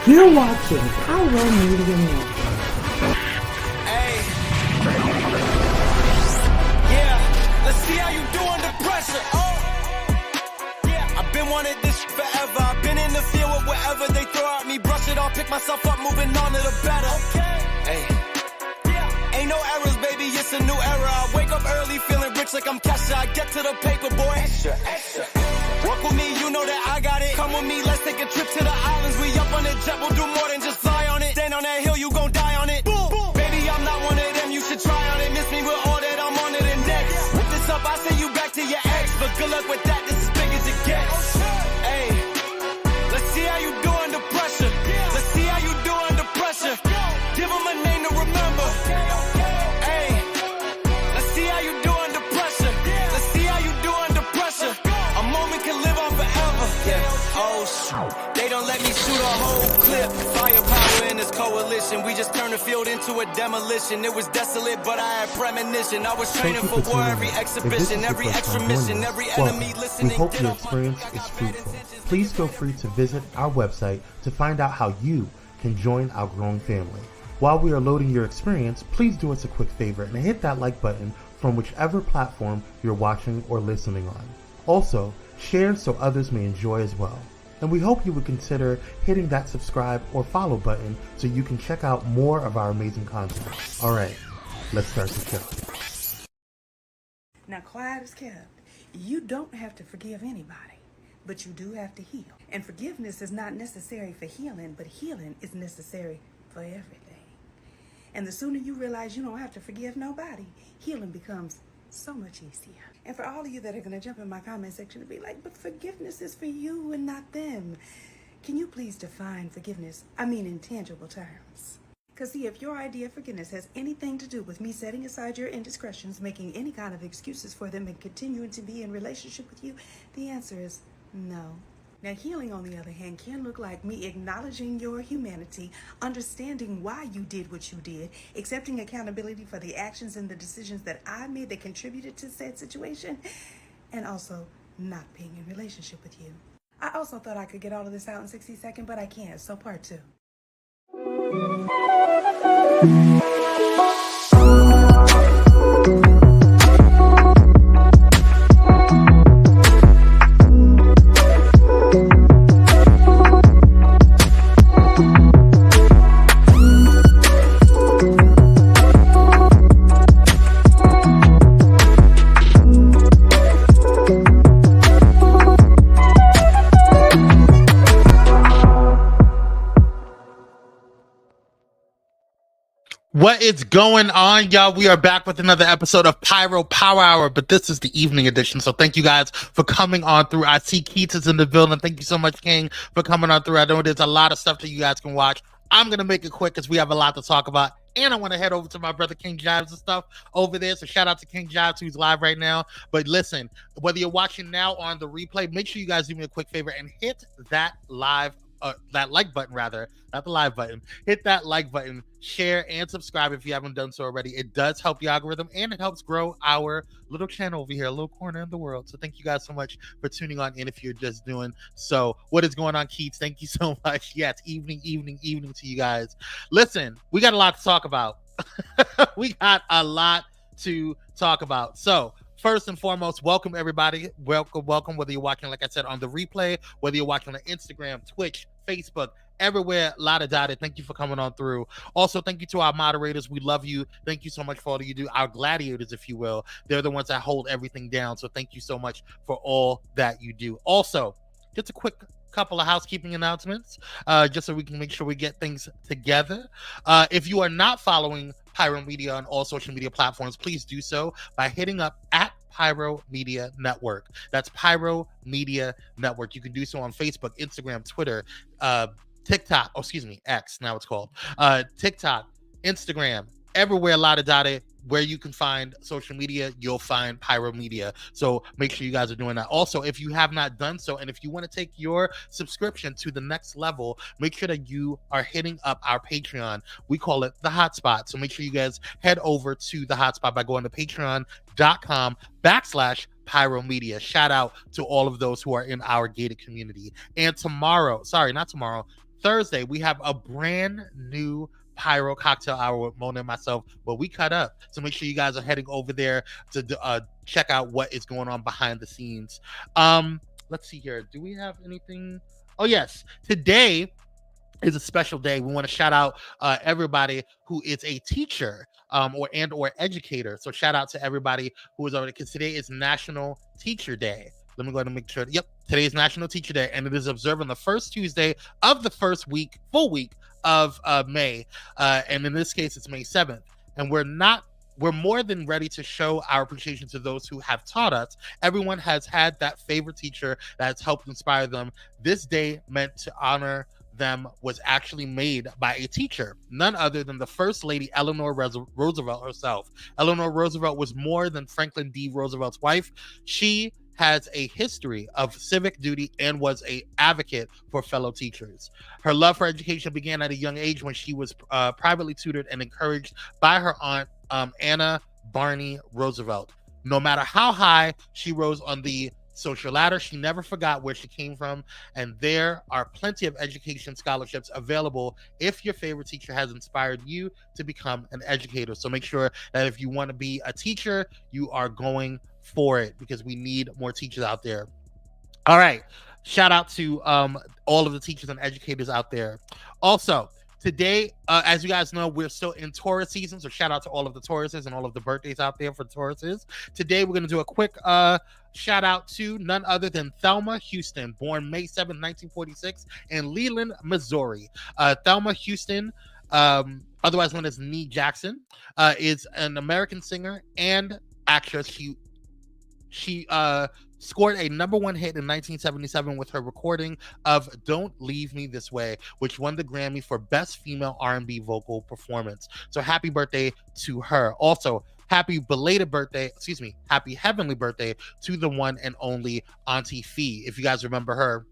You're watching Pyro Media Network. Hey. Yeah, let's see how you do under pressure. Oh. Yeah, I've been wanting this forever. I've been in the field with whatever they throw at me. Brush it off, pick myself up, moving on to the better. Okay. Hey. Ain't no errors, baby, it's a new era. I wake up early, feeling rich like I'm Kesha. I get to the paper, boy. Extra, extra. Walk with me, you know that I got it. Come with me, let's take a trip to the islands. We up on the jet, we'll do more than just fly on it. Stand on that hill, you gon' die on it. Boom, boom. Baby, I'm not one of them, you should try on it. Miss me with all that, I'm on to the next. Whip this up, I send you back to your ex. But good luck with that, this is big as it gets. Hey, let's see how you do under pressure. Let's see how you do under pressure. Give them a name to remember. They don't let me shoot a whole clip. Firepower in this coalition. We just turned the field into a demolition. It was desolate, but I had premonition. I was training for war, every exhibition, every extra mission, every enemy listening. We hope your experience is fruitful. Please feel free to visit our website to find out how you can join our growing family. While we are loading your experience, please do us a quick favor and hit that like button from whichever platform you're watching or listening on. Also, share so others may enjoy as well. And we hope you would consider hitting that subscribe or follow button so you can check out more of our amazing content. All right, let's start the show. Now, quiet as kept. You don't have to forgive anybody, but you do have to heal. And forgiveness is not necessary for healing, but healing is necessary for everything. And the sooner you realize you don't have to forgive nobody, healing becomes so much easier. And for all of you that are going to jump in my comment section and be like, but forgiveness is for you and not them. Can you please define forgiveness? I mean in tangible terms. Because see, if your idea of forgiveness has anything to do with me setting aside your indiscretions, making any kind of excuses for them, and continuing to be in relationship with you, the answer is no. Now, healing, on the other hand, can look like me acknowledging your humanity, understanding why you did what you did, accepting accountability for the actions and the decisions that I made that contributed to said situation, and also not being in relationship with you. I also thought I could get all of this out in 60 seconds, but I can't, so part 2. What is going on, y'all? We are back with another episode of Pyro Power Hour, but this is the evening edition, so thank you guys for coming on through. I see Keith is in the building. Thank you so much, King, for coming on through. I know there's a lot of stuff that you guys can watch. I'm going to make it quick because we have a lot to talk about, and I want to head over to my brother King Jives and stuff over there, so shout out to King Jives, who's live right now. But listen, whether you're watching now or on the replay, make sure you guys do me a quick favor and hit that like button, rather, not the live button. Hit that like button, share, and subscribe if you haven't done so already. It does help the algorithm, and it helps grow our little channel over here, a little corner in the world. So thank you guys so much for tuning on in if you're just doing so. What is going on, Keith? Thank you so much. Yes, evening to you guys. Listen, we got a lot to talk about. We got a lot to talk about. So first and foremost, welcome everybody. Welcome, whether you're watching, like I said, on the replay, whether you're watching on Instagram, Twitch, Facebook, everywhere, la-da-da-da. Thank you for coming on through. Also, thank you to our moderators. We love you. Thank you so much for all that you do. Our gladiators, if you will. They're the ones that hold everything down. So thank you so much for all that you do. Also, just a quick couple of housekeeping announcements, just so we can make sure we get things together. If you are not following Pyro Media on all social media platforms, please do so by hitting up at Pyro Media Network. That's Pyro Media Network. You can do so on Facebook, Instagram, Twitter, TikTok, X, now it's called. TikTok, Instagram, everywhere, la-da-da-da, where you can find social media, you'll find Pyro Media. So make sure you guys are doing that. Also, if you have not done so, and if you want to take your subscription to the next level, make sure that you are hitting up our Patreon. We call it the Hotspot. So make sure you guys head over to the Hotspot by going to patreon.com/Pyro Media. Shout out to all of those who are in our gated community. And Thursday, we have a brand new Pyro Cocktail Hour with Mona and myself, where we cut up. So make sure you guys are heading over there to check out what is going on behind the scenes. Let's see here. Do we have anything? Oh, yes. Today is a special day. We want to shout out everybody who is a teacher or educator. So shout out to everybody who is already, because today is National Teacher Day. Let me go ahead and make sure. Yep, today is National Teacher Day, and it is observed on the first Tuesday of the first week, full week of May. And in this case, it's May 7th. And we're more than ready to show our appreciation to those who have taught us. Everyone has had that favorite teacher that has helped inspire them. This day meant to honor them was actually made by a teacher, none other than the First Lady Eleanor Roosevelt herself. Eleanor Roosevelt was more than Franklin D. Roosevelt's wife. She has a history of civic duty and was an advocate for fellow teachers. Her love for education began at a young age when she was privately tutored and encouraged by her aunt, Anna Barney Roosevelt. No matter how high she rose on the social ladder, she never forgot where she came from, and there are plenty of education scholarships available if your favorite teacher has inspired you to become an educator. So make sure that if you want to be a teacher, you are going for it, because we need more teachers out there. All right, shout out to all of the teachers and educators out there. Also, today, as you guys know, we're still in Taurus season, so shout out to all of the Tauruses and all of the birthdays out there for the Tauruses. Today, we're going to do a quick shout out to none other than Thelma Houston, born May 7, 1946, in Leland, Missouri. Thelma Houston, otherwise known as Nee Jackson, is an American singer and actress. She scored a #1 hit in 1977 with her recording of Don't Leave Me This Way, which won the Grammy for Best Female R&B Vocal Performance. So happy birthday to her. Also, happy heavenly birthday to the one and only Auntie Fee. If you guys remember her,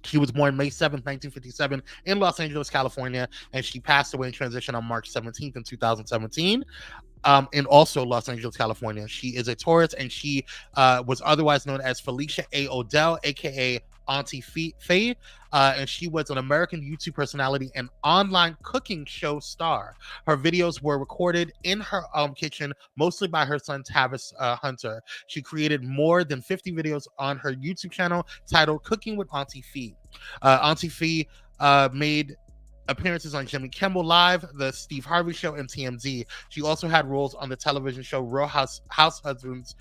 she was born May 7th, 1957 in Los Angeles, California, and she passed away in transition on March 17th in 2017. In also Los Angeles, California. She is a Taurus, and she was otherwise known as Felicia A. Odell, aka Auntie Faye, and she was an American YouTube personality and online cooking show star. Her videos were recorded in her kitchen, mostly by her son Tavis Hunter. She created more than 50 videos on her YouTube channel titled Cooking with Auntie Fee. Auntie Fee made appearances on Jimmy Kimmel Live, The Steve Harvey Show, and TMZ. She also had roles on the television show Real Husbands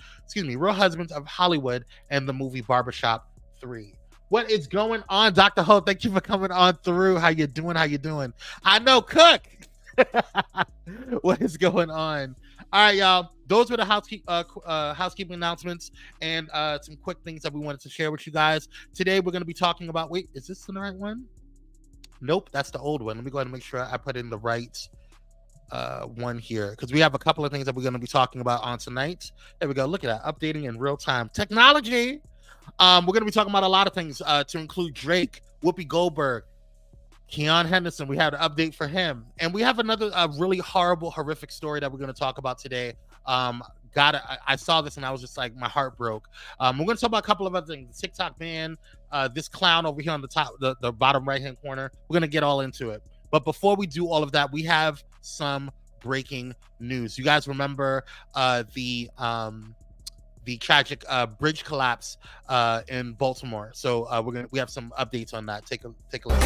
of Hollywood and the movie Barbershop 3. What is going on, Dr. Ho? Thank you for coming on through. How you doing? I know, cook. What is going on? All right, y'all. Those were the housekeeping announcements and some quick things that we wanted to share with you guys. Today, we're going to be talking about... Wait, is this the right one? Nope, that's the old one. Let me go ahead and make sure I put in the right one here, because we have a couple of things that we're going to be talking about on tonight. There we go. Look at that. Updating in real time. Technology. We're going to be talking about a lot of things to include Drake, Whoopi Goldberg, Keon Henderson. We had an update for him. And we have another really horrific story that we're going to talk about today. I saw this and I was just like, my heart broke. We're going to talk about a couple of other things. The TikTok ban, this clown over here on the top, the bottom right-hand corner. We're going to get all into it. But before we do all of that, we have some breaking news. You guys remember the tragic bridge collapse in Baltimore. So we have some updates on that. Take a look.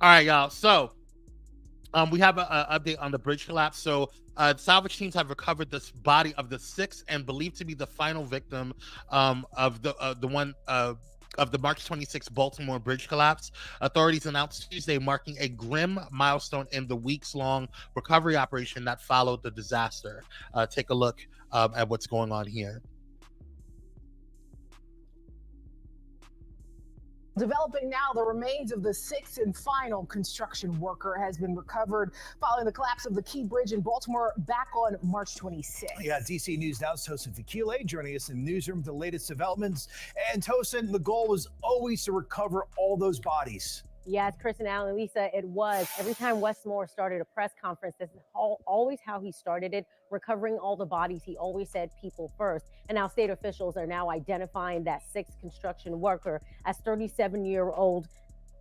All right, y'all. So we have an update on the bridge collapse. So salvage teams have recovered this body of the sixth and believed to be the final victim of the March 26 Baltimore bridge collapse. Authorities announced Tuesday, marking a grim milestone in the weeks-long recovery operation that followed the disaster. Take a look at what's going on here. Developing now, the remains of the sixth and final construction worker has been recovered following the collapse of the Key Bridge in Baltimore back on March 26th. Yeah, DC News Now's Tosin Fakile joining us in the newsroom with the latest developments. And Tosin, the goal was always to recover all those bodies. Yes, Chris and Alan, Lisa, it was. Every time Westmore started a press conference, this is always how he started it, recovering all the bodies. He always said people first. And now state officials are now identifying that sixth construction worker as 37-year-old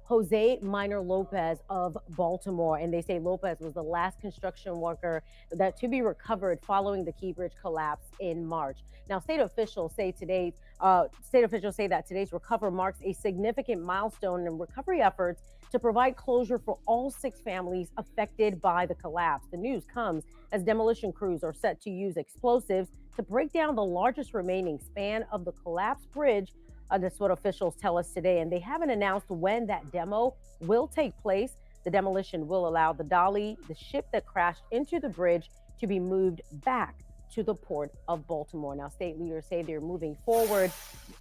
Jose Minor Lopez of Baltimore. And they say Lopez was the last construction worker that to be recovered following the Key Bridge collapse in March. Now, state officials say that today's recovery marks a significant milestone in recovery efforts to provide closure for all 6 families affected by the collapse. The news comes as demolition crews are set to use explosives to break down the largest remaining span of the collapsed bridge. That's what officials tell us today, and they haven't announced when that demo will take place. The demolition will allow the dolly, the ship that crashed into the bridge, to be moved back to the port of Baltimore. Now, state leaders say they're moving forward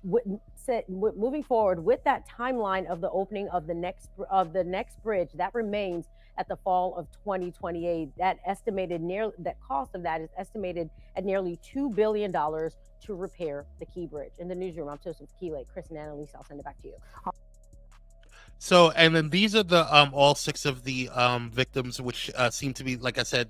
with that timeline of the opening of the next bridge that remains at the fall of 2028. That cost of that is estimated at nearly $2 billion to repair the Key Bridge. In the newsroom, I'm Tosin Fakile, Chris and Annalise. I'll send it back to you. So, and then these are the all 6 of the victims, which seem to be, like I said,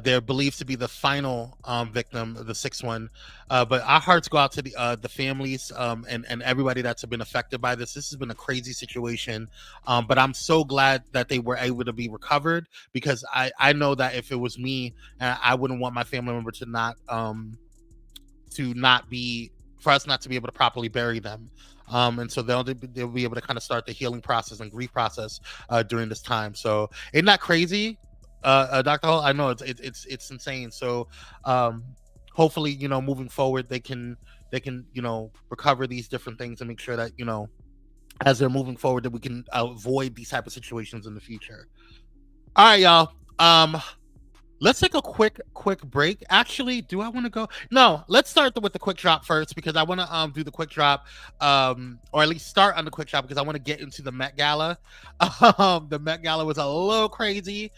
they're believed to be the final victim, the 6th one. But our hearts go out to the families and everybody that's been affected by this. This has been a crazy situation, but I'm so glad that they were able to be recovered, because I know that if it was me, I wouldn't want my family member to not be, for us not to be able to properly bury them. And so they'll be able to kind of start the healing process and grief process during this time. So isn't that crazy, Dr. Hall? I know it's insane. So hopefully, moving forward, they can recover these different things and make sure that, as they're moving forward, that we can avoid these type of situations in the future. All right, y'all. Let's take a quick break. Actually, do I want to go? No, let's start with the quick drop first, because I want to do the quick drop, or at least start on the quick drop, because I want to get into the Met Gala. The Met Gala was a little crazy,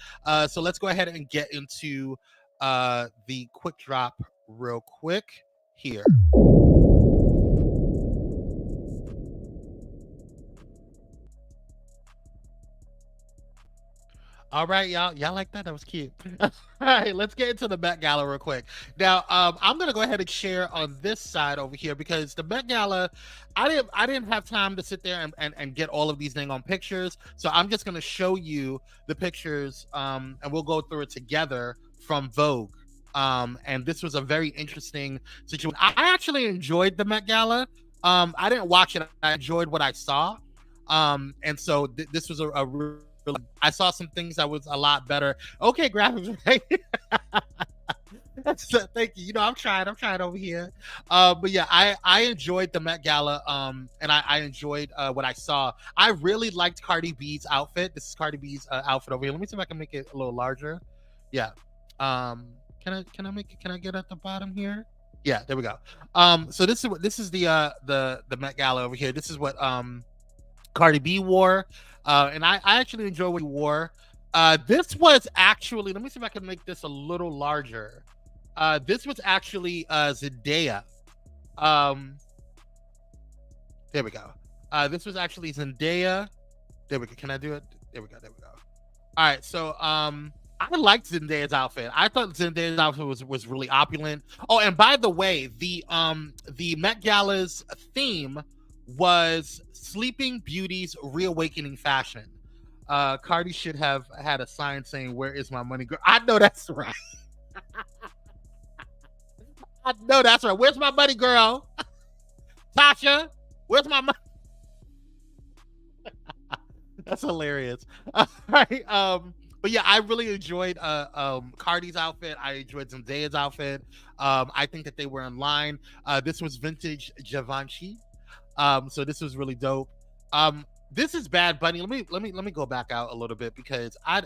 so let's go ahead and get into the quick drop real quick here. All right, y'all like that? That was cute. All right, let's get into the Met Gala real quick. Now, I'm gonna go ahead and share on this side over here, because the Met Gala, I didn't have time to sit there and get all of these dang on pictures. So I'm just gonna show you the pictures, and we'll go through it together from Vogue. And this was a very interesting situation. I actually enjoyed the Met Gala. I didn't watch it. I enjoyed what I saw. And so this was a real, I saw some things that was a lot better. Okay, graphics, right? Thank you. I'm trying over here. But yeah, I enjoyed the Met Gala. And I enjoyed what I saw. I really liked Cardi B's outfit. This is Cardi B's outfit over here. Let me see if I can make it a little larger. Yeah. Can I get at the bottom here? Yeah, there we go. So this is the Met Gala over here. This is what Cardi B wore. And I actually enjoy what he wore. This was actually, let me see if I can make this a little larger. This was actually Zendaya. There we go. This was actually Zendaya. There we go. Can I do it? There we go. All right. So I liked Zendaya's outfit. I thought Zendaya's outfit was really opulent. Oh, and by the way, the Met Gala's theme was Sleeping Beauty's reawakening fashion. Cardi should have had a sign saying, "Where is my money, girl?" I know that's right. I know that's right. Where's my money, girl? Tasha, where's my money? That's hilarious. All right. But yeah, I really enjoyed Cardi's outfit. I enjoyed Zendaya's outfit. I think that they were in line. This was vintage Givenchy. So this was really dope. This is Bad Bunny. Let me go back out a little bit, because I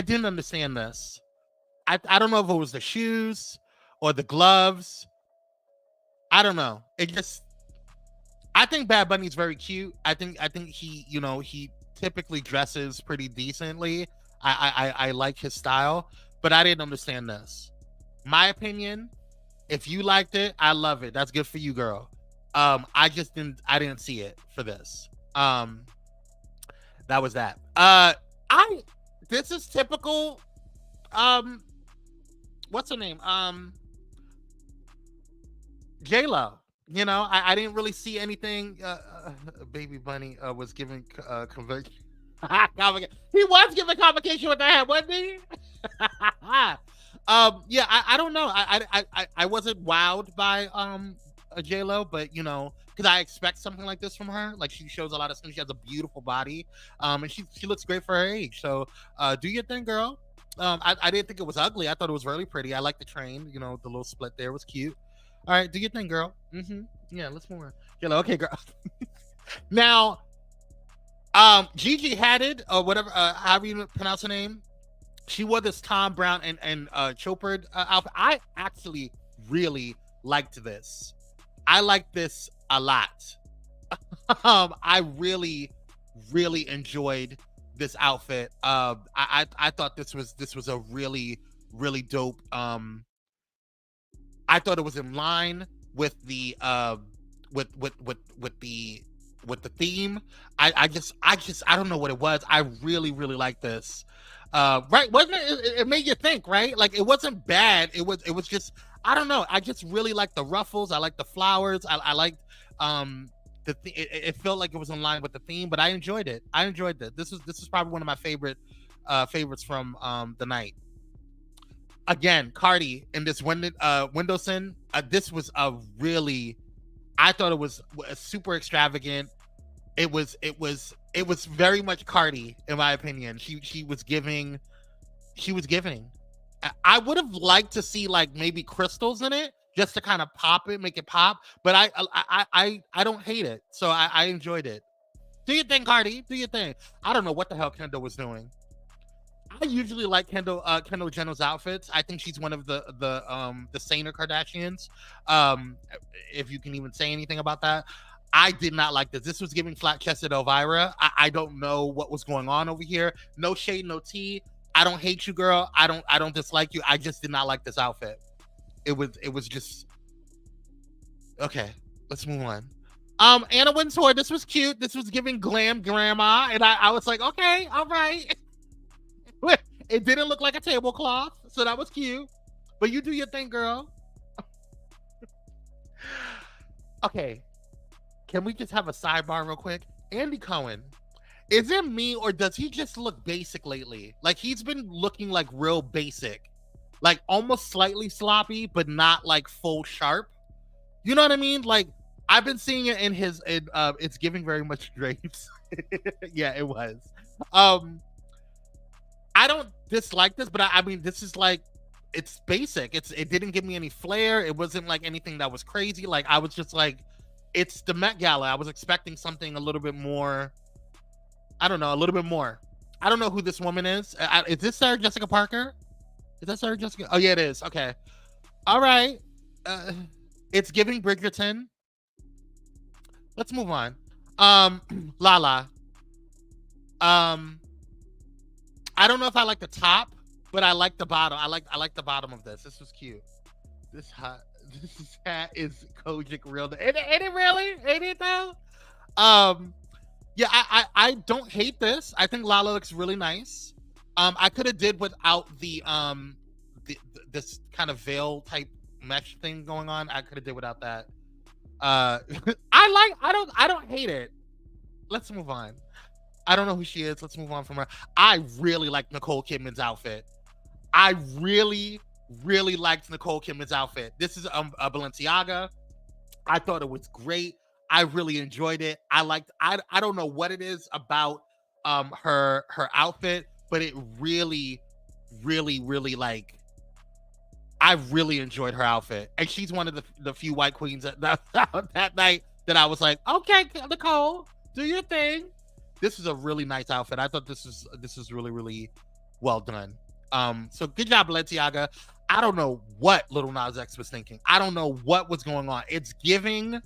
didn't understand this. I don't know if it was the shoes or the gloves. I don't know. I think Bad Bunny's very cute. I think he, he typically dresses pretty decently. I like his style, but I didn't understand this. My opinion, if you liked it, I love it. That's good for you, girl. I didn't see it for this. That was that. This is typical. What's her name? J-Lo. You know, I didn't really see anything. Baby Bunny was giving convocation. He was giving convocation with the head, wasn't he? Yeah, I don't know. I wasn't wowed by J-Lo, but you know, because I expect something like this from her. Like, she shows a lot of things. She has a beautiful body, and she looks great for her age. So do your thing, girl. I didn't think it was ugly. I thought it was really pretty. I like the train. You know, the little split there was cute. All right, do your thing, girl. Yeah, let's move on. J-Lo, okay, girl. Now, Gigi Hadid, or whatever, however you pronounce her name, she wore this Tom Brown and Chopard outfit. I actually really liked this. I like this a lot. I really enjoyed this outfit. I thought this was a really dope. I thought it was in line with the with the theme. I don't know what it was. I really like this. Right, wasn't it? It made you think, right? Like, it wasn't bad. It was just, I don't know. I just really like the ruffles. I like the flowers. I liked it felt like it was in line with the theme, but I enjoyed it. I enjoyed it. This is probably one of my favorites from the night. Again, Cardi in this Windowson. This was a really, I thought it was super extravagant. It was very much Cardi, in my opinion. She was giving. I would have liked to see like maybe crystals in it, just to kind of make it pop. But I don't hate it, so I enjoyed it. Do your thing, Cardi. Do your thing. I don't know what the hell Kendall was doing. I usually like Kendall Jenner's outfits. I think she's one of the saner Kardashians. If you can even say anything about that. I did not like this. This was giving flat-chested Elvira. I don't know what was going on over here. No shade, no tea. I don't hate you, girl. I don't dislike you. I just did not like this outfit. It was just okay. Let's move on. Anna Wintour. This was cute. This was giving glam grandma, and I was like, okay, all right. It didn't look like a tablecloth, so that was cute. But you do your thing, girl. Okay. Can we just have a sidebar real quick? Andy Cohen, is it me or does he just look basic lately? Like, he's been looking like real basic, like almost slightly sloppy, but not like full sharp. You know what I mean? Like, I've been seeing it in his, it's giving very much drapes. Yeah, it was. I don't dislike this, but I mean, this is like, it's basic. It didn't give me any flair. It wasn't like anything that was crazy. Like, I was just like, it's the Met Gala. I was expecting something a little bit more. I don't know, a little bit more. I don't know who this woman is. Is this Sarah Jessica Parker? Is that Sarah Jessica? Oh yeah, it is. Okay. All right. It's giving Bridgerton. Let's move on. Lala. I don't know if I like the top, but I like the bottom. I like the bottom of this. This was cute. This hat is Kojic real. Ain't it really? Ain't it though? Yeah, I don't hate this. I think Lala looks really nice. I could have did without the this kind of veil type mesh thing going on. I could have did without that. I don't hate it. Let's move on. I don't know who she is. Let's move on from her. I really like Nicole Kidman's outfit. I really liked Nicole Kidman's outfit. This is a Balenciaga. I thought it was great. I really enjoyed it. I don't know what it is about her outfit, but it really like, I really enjoyed her outfit. And she's one of the few white queens that night that I was like, okay, Nicole, do your thing. This is a really nice outfit. I thought this is really well done. So good job, Balenciaga. I don't know what Lil Nas X was thinking. I don't know what was going on. It's giving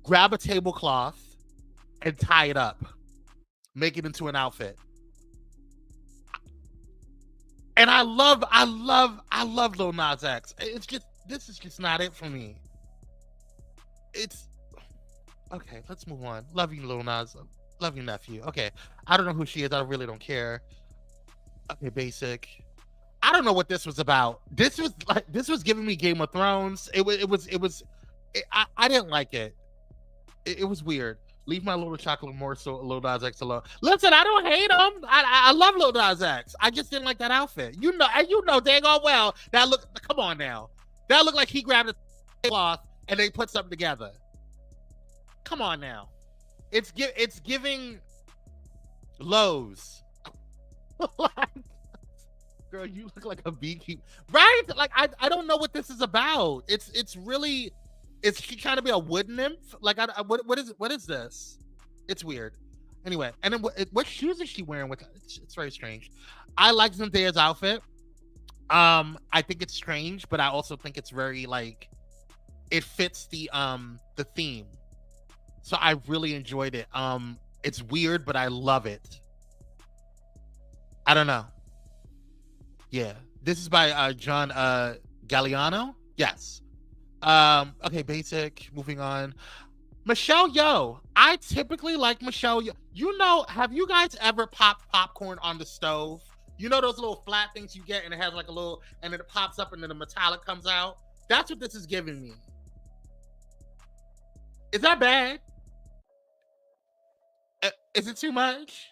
grab a tablecloth and tie it up, make it into an outfit. And I love Lil Nas X. This is just not it for me. it's okay. Let's move on. Love you, Lil Nas. Love you, nephew. Okay, I don't know who she is. I really don't care. Okay, basic. I don't know what this was about. This was giving me Game of Thrones. I didn't like it. It was weird. Leave my little chocolate morsel, Lil Nas X alone. Listen, I don't hate him. I love Lil Nas X. I just didn't like that outfit. You know dang all well that look. Come on now, that looked like he grabbed a cloth and they put something together. Come on now, it's giving Lowe's. Girl, you look like a beekeeper, right? Like I don't know what this is about. It's really. Is she trying to be a wood nymph? Like, what is this? It's weird. Anyway, and then what shoes is she wearing with? It's very strange. I like Zendaya's outfit. I think it's strange, but I also think it's very like it fits the theme. So I really enjoyed it. It's weird, but I love it. I don't know. Yeah, this is by John Galliano. Yes. Okay, basic. Moving on. Michelle Yeoh. I typically like Michelle Yeoh. You know, have you guys ever popped popcorn on the stove? You know those little flat things you get and it has like a little, and then it pops up and then the metallic comes out? That's what this is giving me. Is that bad? Is it too much?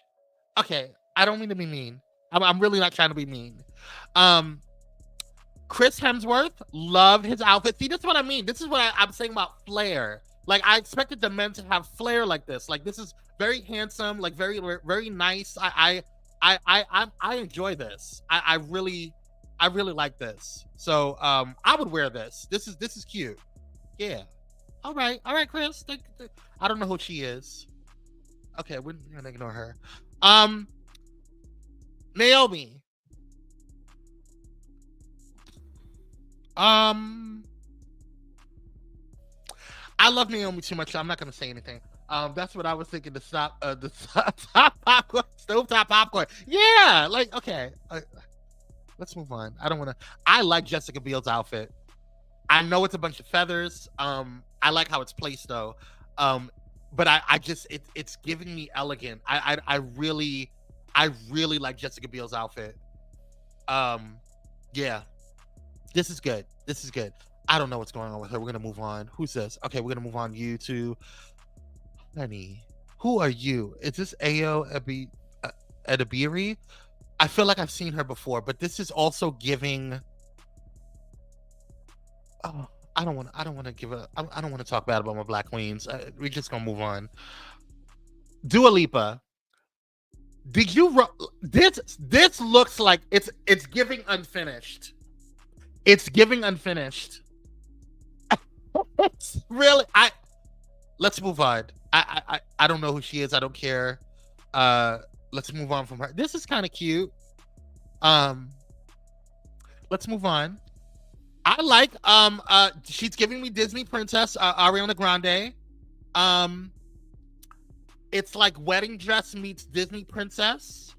Okay, I don't mean to be mean. I'm really not trying to be mean. Chris Hemsworth, love his outfit. See, this is what I mean. This is what I'm saying about flair. Like, I expected the men to have flair like this. Like, this is very handsome, like very, very nice. I enjoy this. I really like this. So, I would wear this. This is cute. Yeah. All right, Chris. I don't know who she is. Okay, we're gonna ignore her. Naomi. I love Naomi too much. So I'm not gonna say anything. That's what I was thinking. The top popcorn, stovetop popcorn. Yeah, like okay. Let's move on. I like Jessica Biel's outfit. I know it's a bunch of feathers. I like how it's placed though. But I just it's giving me elegant. I really like Jessica Biel's outfit. Yeah. This is good. I don't know what's going on with her. We're gonna move on. Who's this? Okay, we're gonna move on. You to honey. Who are you? Is this Ayo Edebiri? I feel like I've seen her before, but this is also giving. Oh, I don't want to talk bad about my black queens. We're just gonna move on. Dua Lipa. Did you? This looks like it's giving unfinished. It's giving unfinished. It's really. Let's move on. I don't know who she is. I don't care. Let's move on from her. This is kind of cute. Let's move on. I like she's giving me Disney princess Ariana Grande. It's like wedding dress meets Disney princess,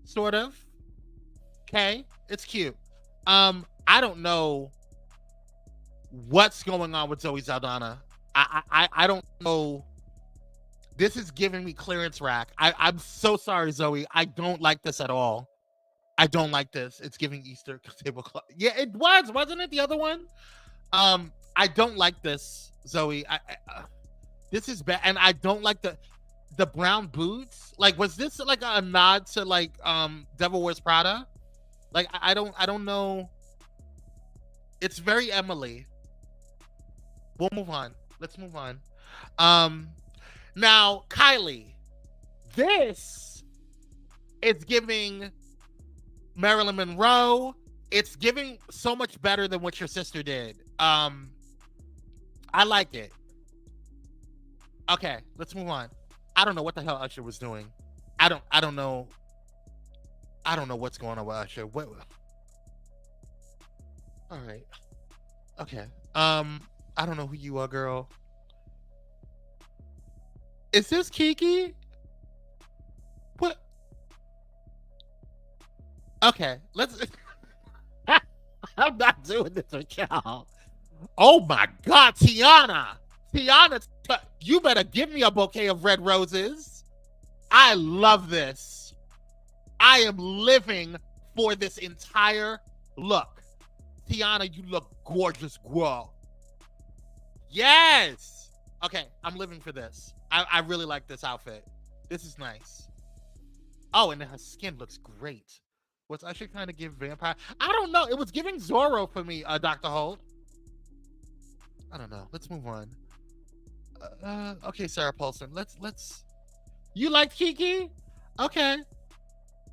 sort of. Okay, it's cute. I don't know what's going on with Zoe Saldana. I don't know. This is giving me clearance rack. I'm so sorry, Zoe. I don't like this at all. I don't like this. It's giving Easter tablecloth. Yeah, it wasn't it the other one? I don't like this, Zoe. This is bad, and I don't like the brown boots. Like, was this like a nod to like Devil Wears Prada? Like, I don't know. It's very Emily. We'll move on. Let's move on. Now, Kylie. This is giving Marilyn Monroe. It's giving so much better than what your sister did. I like it. Okay, let's move on. I don't know what the hell Usher was doing. I don't know. I don't know what's going on with Usher. What? All right. Okay. I don't know who you are, girl. Is this Kiki? What? Okay, let's. I'm not doing this with y'all. Oh my God, Tiana! Tiana, you better give me a bouquet of red roses. I love this. I am living for this entire look. Tiana, you look gorgeous, girl. Yes. Okay, I'm living for this. I really like this outfit. This is nice. Oh, and then her skin looks great. Was Usher trying to give vampire? I don't know. It was giving Zorro for me, Dr. Holt. I don't know. Let's move on. Okay, Sarah Paulson. Let's. You like Kiki? Okay.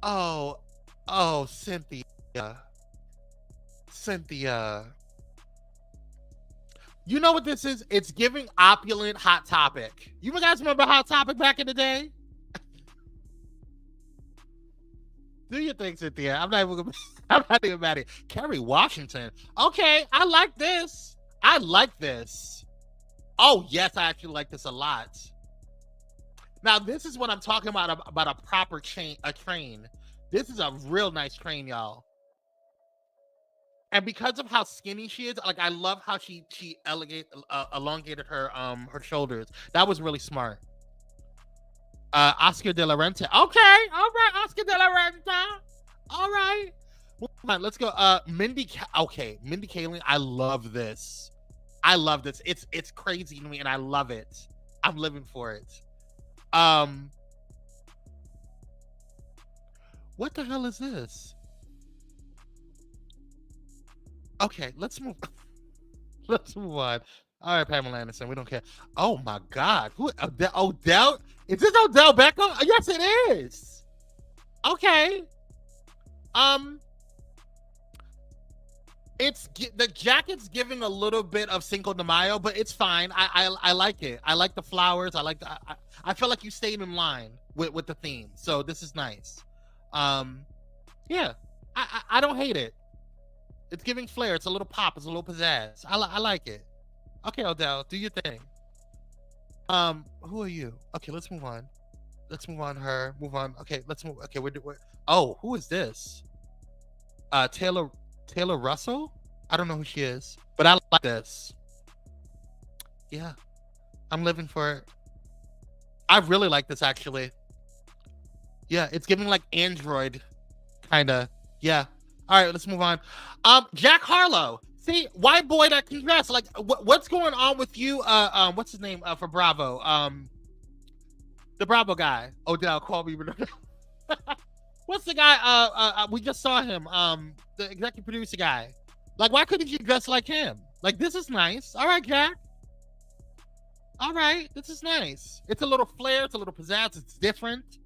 Oh, Cynthia. You know what this is? It's giving opulent Hot Topic. You guys remember Hot Topic back in the day? Do you think, Cynthia? I'm not even mad at it. Kerry Washington. Okay, I like this. Oh, yes, I actually like this a lot. Now, this is what I'm talking about a proper train. This is a real nice train, y'all. And because of how skinny she is, like, I love how she elongated her shoulders. That was really smart. Oscar de la Renta. Okay, all right, Oscar de la Renta. All right. Come on, let's go. Mindy Kaling. I love this. It's crazy to me, and I love it. I'm living for it. What the hell is this? Okay, let's move. Let's move on. All right, Pamela Anderson. We don't care. Oh my God, who? Odell? Is this Odell Beckham? Yes, it is. Okay. The jacket's giving a little bit of Cinco de Mayo, but it's fine. I like it. I like the flowers. I feel like you stayed in line with the theme, so this is nice. Yeah, I don't hate it. It's giving flair. It's a little pop. It's a little pizzazz. I like it. Okay, Odell, do your thing. Who are you? Okay, let's move on. Move on. Okay, let's move. Okay, we're oh, who is this? Taylor Russell? I don't know who she is, but I like this. Yeah, I'm living for it. I really like this, actually. Yeah, it's giving like Android, kind of. Yeah. All right, let's move on. Jack Harlow. See, white boy that can dress. Like, what's going on with you? What's his name for Bravo? The Bravo guy. Odell, call me. What's the guy? We just saw him. The executive producer guy. Like, why couldn't you dress like him? Like, this is nice. All right, Jack. All right, this is nice. It's a little flair. It's a little pizzazz. It's different.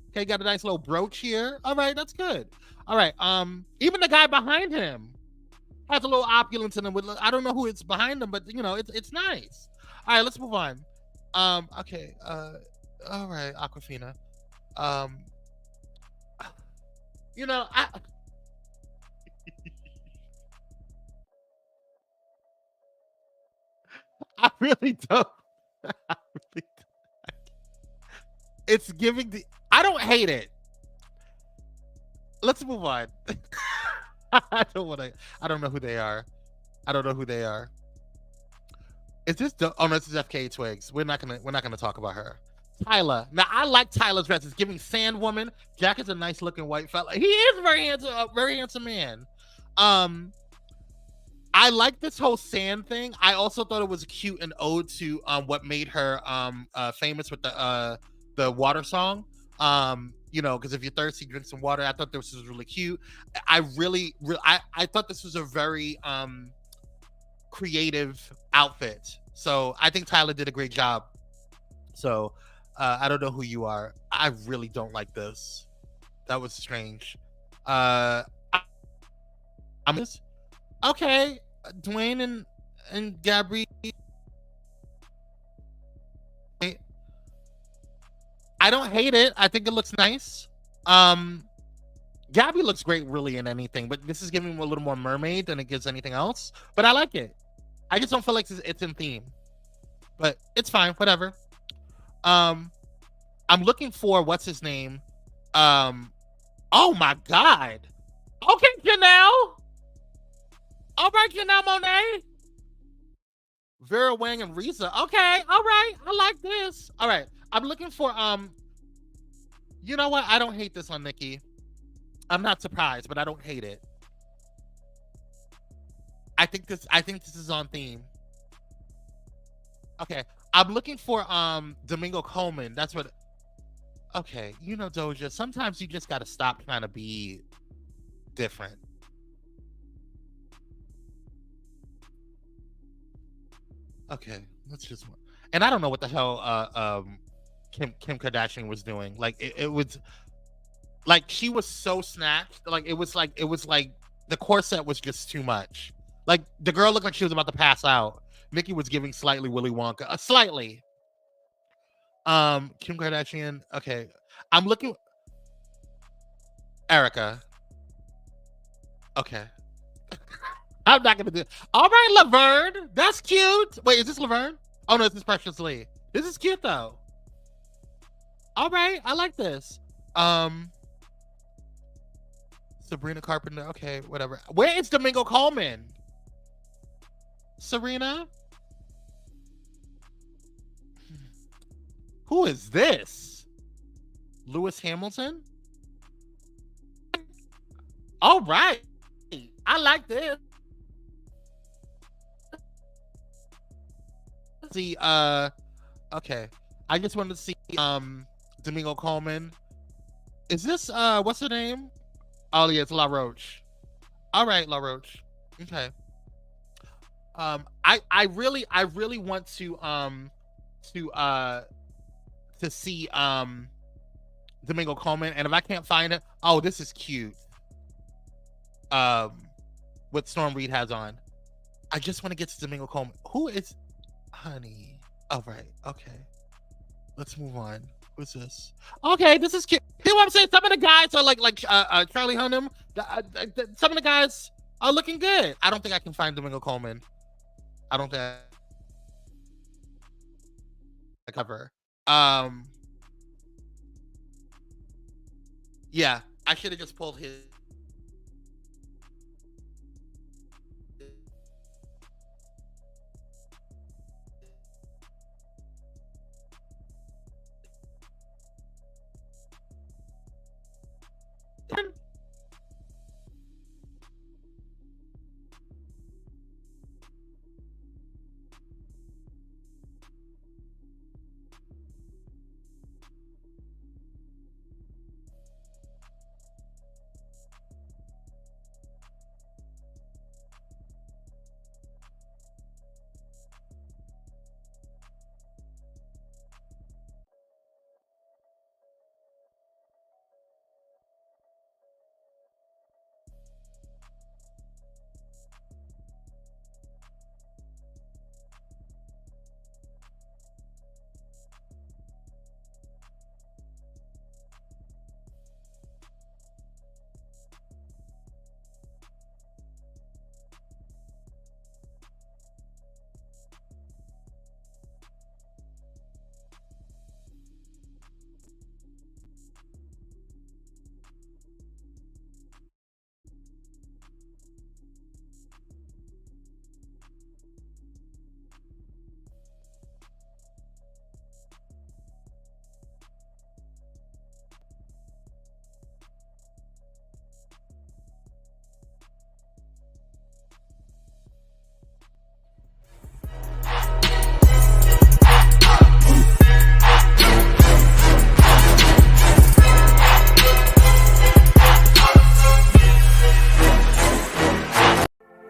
Okay, got a nice little brooch here. All right, that's good. All right. Even the guy behind him has a little opulence in him. I don't know who it's behind him, but you know, it's nice. All right, let's move on. Okay. All right, Aquafina. You know, I really don't. It's giving I don't hate it. Let's move on. I don't know who they are. Is this oh no, this is FKA Twigs. We're not gonna talk about her. Tyler. Now I like Tyler's dress. It's giving Sand Woman. Jack is a nice looking white fella. He is a very handsome man. I like this whole sand thing. I also thought it was cute and ode to what made her famous with the water song. You know, because if you're thirsty, drink some water. I thought this was really cute. I thought this was a very creative outfit. So I think Tyler did a great job. So I don't know who you are. I really don't like this. That was strange. I'm just okay. Dwayne and Gabri. I don't hate it. I think it looks nice. Gabby looks great really in anything, but this is giving him a little more mermaid than it gives anything else. But I like it. I just don't feel like it's in theme. But it's fine, whatever. I'm looking for what's his name. Oh my God. Okay, Janelle. All right, Janelle Monáe. Vera Wang and Risa. Okay, all right. I like this. All right. I'm looking for you know what? I don't hate this on Nikki. I'm not surprised, but I don't hate it. I think this is on theme. Okay. I'm looking for Domingo Coleman. That's what. Okay, you know, Doja, sometimes you just gotta stop trying to be different. Okay, let's just. And I don't know what the hell Kim Kardashian was doing. Like it was like she was so snatched. Like it was like the corset was just too much. Like the girl looked like she was about to pass out. Nicki was giving slightly Willy Wonka, slightly. Kim Kardashian. Okay, I'm looking. Erica. Okay. I'm not gonna do it. All right, Laverne. That's cute. Wait, is this Laverne? Oh no, this is Precious Lee. This is cute though. All right, I like this. Sabrina Carpenter. Okay, whatever. Where is Domingo Coleman? Serena? Who is this? Lewis Hamilton? All right. I like this. See, okay. I just wanted to see Domingo Coleman. Is this what's her name? Oh yeah, it's La Roche. All right, La Roche. Okay. I really want to see Domingo Coleman, and if I can't find it, oh, this is cute. What Storm Reed has on. I just want to get to Domingo Coleman. Who is honey? All right, okay. Let's move on. Who's this? Okay, this is cute. You know what I'm saying? Some of the guys are like Charlie Hunnam. Some of the guys are looking good. I don't think I can find Domingo Coleman. I don't think I cover. Yeah, I should have just pulled his.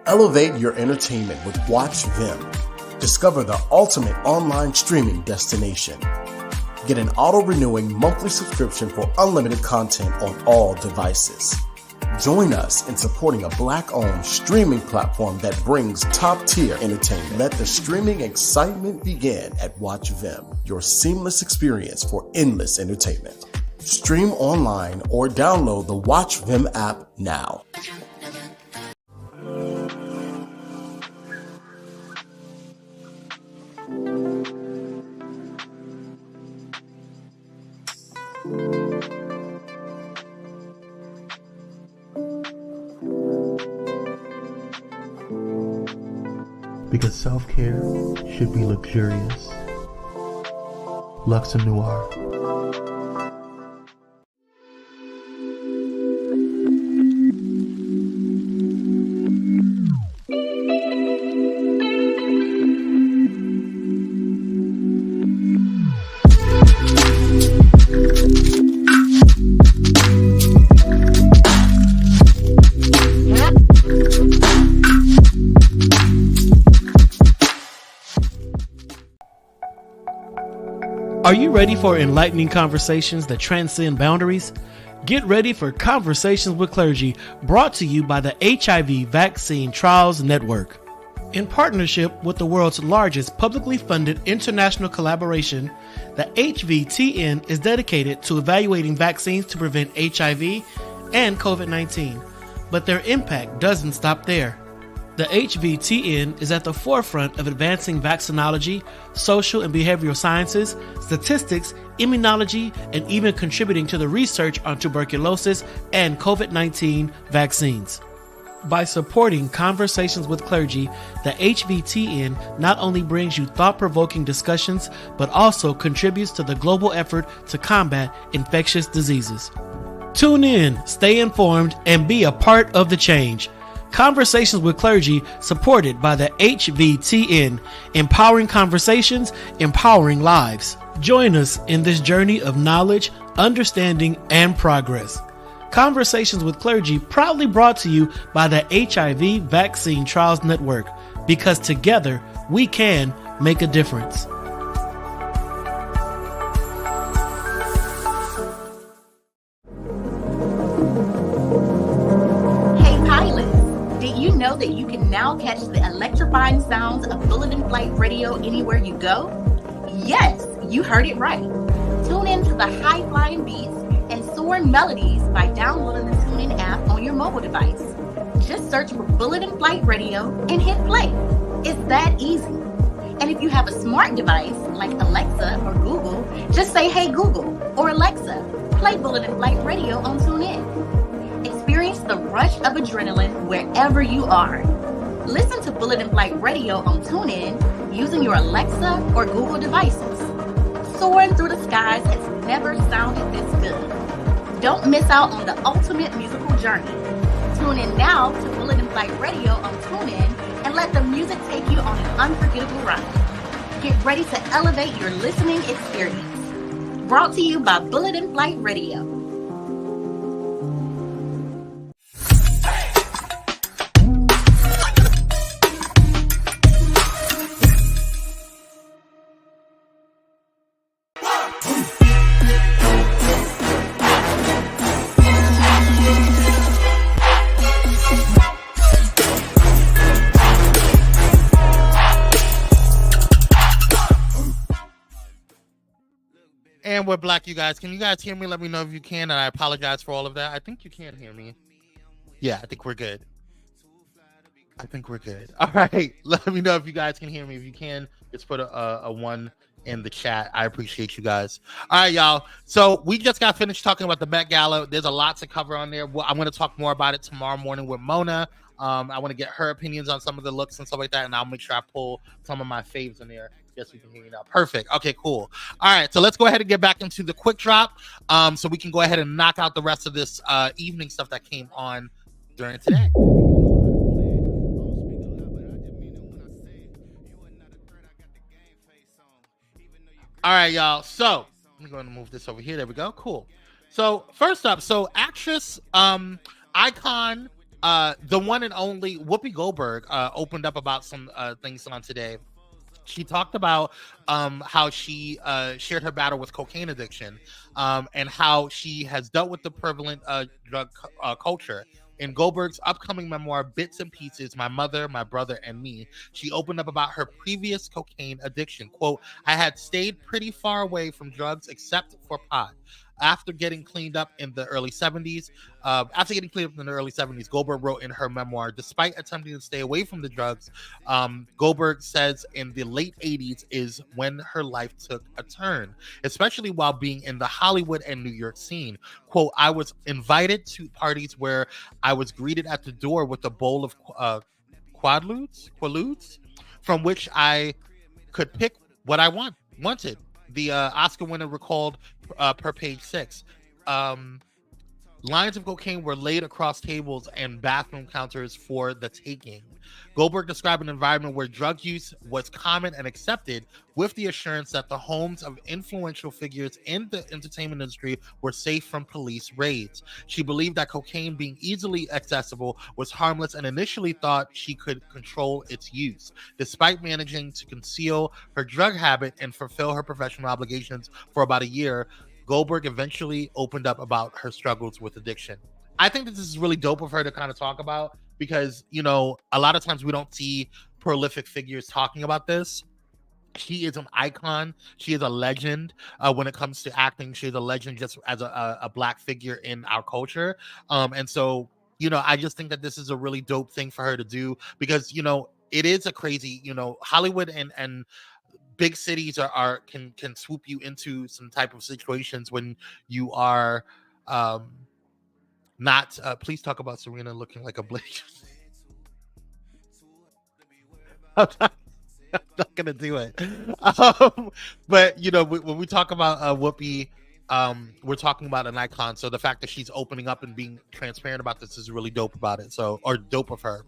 Elevate your entertainment with Watch Vim. Discover the ultimate online streaming destination. Get an auto-renewing monthly subscription for unlimited content on all devices. Join us in supporting a Black-owned streaming platform that brings top-tier entertainment. Let the streaming excitement begin at Watch Vim, your seamless experience for endless entertainment. Stream online or download the Watch Vim app now. Because that self-care should be luxurious. Luxe Noir. Are you ready for enlightening conversations that transcend boundaries? Get ready for Conversations with Clergy, brought to you by the HIV Vaccine Trials Network. In partnership with the world's largest publicly funded international collaboration, the HVTN is dedicated to evaluating vaccines to prevent HIV and COVID-19. But their impact doesn't stop there. The HVTN is at the forefront of advancing vaccinology, social and behavioral sciences, statistics, immunology, and even contributing to the research on tuberculosis and COVID-19 vaccines. By supporting Conversations with Clergy, the HVTN not only brings you thought-provoking discussions, but also contributes to the global effort to combat infectious diseases. Tune in, stay informed, and be a part of the change. Conversations with Clergy, supported by the HVTN, empowering conversations, empowering lives. Join us in this journey of knowledge, understanding, and progress. Conversations with Clergy, proudly brought to you by the HIV Vaccine Trials Network, because together we can make a difference. Know that you can now catch the electrifying sounds of Bulletin Flight Radio anywhere you go? Yes, you heard it right. Tune in to the high-flying beats and soaring melodies by downloading the TuneIn app on your mobile device. Just search for Bulletin Flight Radio and hit play. It's that easy. And if you have a smart device like Alexa or Google, just say, "Hey Google," or "Alexa, play Bulletin Flight Radio on TuneIn." Experience the rush of adrenaline wherever you are. Listen to Bulletin Flight Radio on TuneIn using your Alexa or Google devices. Soaring through the skies has never sounded this good. Don't miss out on the ultimate musical journey. Tune in now to Bulletin Flight Radio on TuneIn and let the music take you on an unforgettable ride. Get ready to elevate your listening experience. Brought to you by Bulletin Flight Radio. And we're black, you guys. Can you guys hear me? Let me know if you can, and I apologize for all of that. I think you can hear me. Yeah, I think we're good. All right. Let me know if you guys can hear me. If you can, just put a 1 in the chat. I appreciate you guys. All right, y'all. So we just got finished talking about the Met Gala. There's a lot to cover on there. I'm going to talk more about it tomorrow morning with Mona. I want to get her opinions on some of the looks and stuff like that, and I'll make sure I pull some of my faves in there. Yes, we can hear you now. Perfect. Okay, cool. All right, so let's go ahead and get back into the quick drop, so we can go ahead and knock out the rest of this evening stuff that came on during today. All right, y'all. So I'm going to move this over here. There we go. Cool. So first up, actress, icon, the one and only Whoopi Goldberg opened up about some things on today. She talked about how she shared her battle with cocaine addiction, and how she has dealt with the prevalent drug culture. In Goldberg's upcoming memoir, Bits and Pieces, My Mother, My Brother, and Me, she opened up about her previous cocaine addiction. Quote, "I had stayed pretty far away from drugs except for pot. After getting cleaned up in the early 70s, Goldberg wrote in her memoir, despite attempting to stay away from the drugs, Goldberg says in the late 80s is when her life took a turn, especially while being in the Hollywood and New York scene. Quote, I was invited to parties where I was greeted at the door with a bowl of Quaaludes from which I could pick what I wanted. The Oscar winner recalled per page 6. Lines of cocaine were laid across tables and bathroom counters for the taking. Goldberg described an environment where drug use was common and accepted, with the assurance that the homes of influential figures in the entertainment industry were safe from police raids. She believed that cocaine, being easily accessible, was harmless and initially thought she could control its use. Despite managing to conceal her drug habit and fulfill her professional obligations for about a year, Goldberg eventually opened up about her struggles with addiction. I think that this is really dope of her to kind of talk about because, you know, a lot of times we don't see prolific figures talking about this. She is an icon. She is a legend when it comes to acting. She is a legend just as a Black figure in our culture. And so, you know, I just think that this is a really dope thing for her to do because, you know, it is a crazy, you know, Hollywood and big cities can swoop you into some type of situations when you are not please talk about Serena looking like a blade. I'm not gonna do it. But you know, when we talk about Whoopi, we're talking about an icon. So the fact that she's opening up and being transparent about this is really dope about it. So, or dope of her.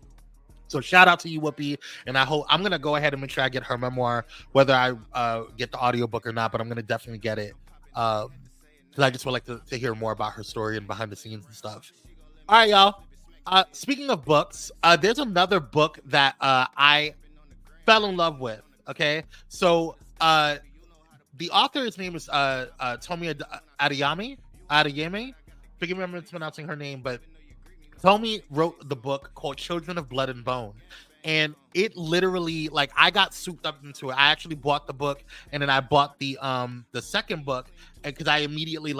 So shout out to you, Whoopi, and I hope I'm gonna go ahead and make sure I get her memoir, whether I get the audiobook or not. But I'm gonna definitely get it because I just would like to hear more about her story and behind the scenes and stuff. All right, y'all. Speaking of books, there's another book that I fell in love with. Okay, so the author's name is Tomi Adeyemi. Forgive me, I'm mispronouncing her name, but Tomi wrote the book called Children of Blood and Bone. And it literally, like, I got souped up into it. I actually bought the book and then I bought the second book because I immediately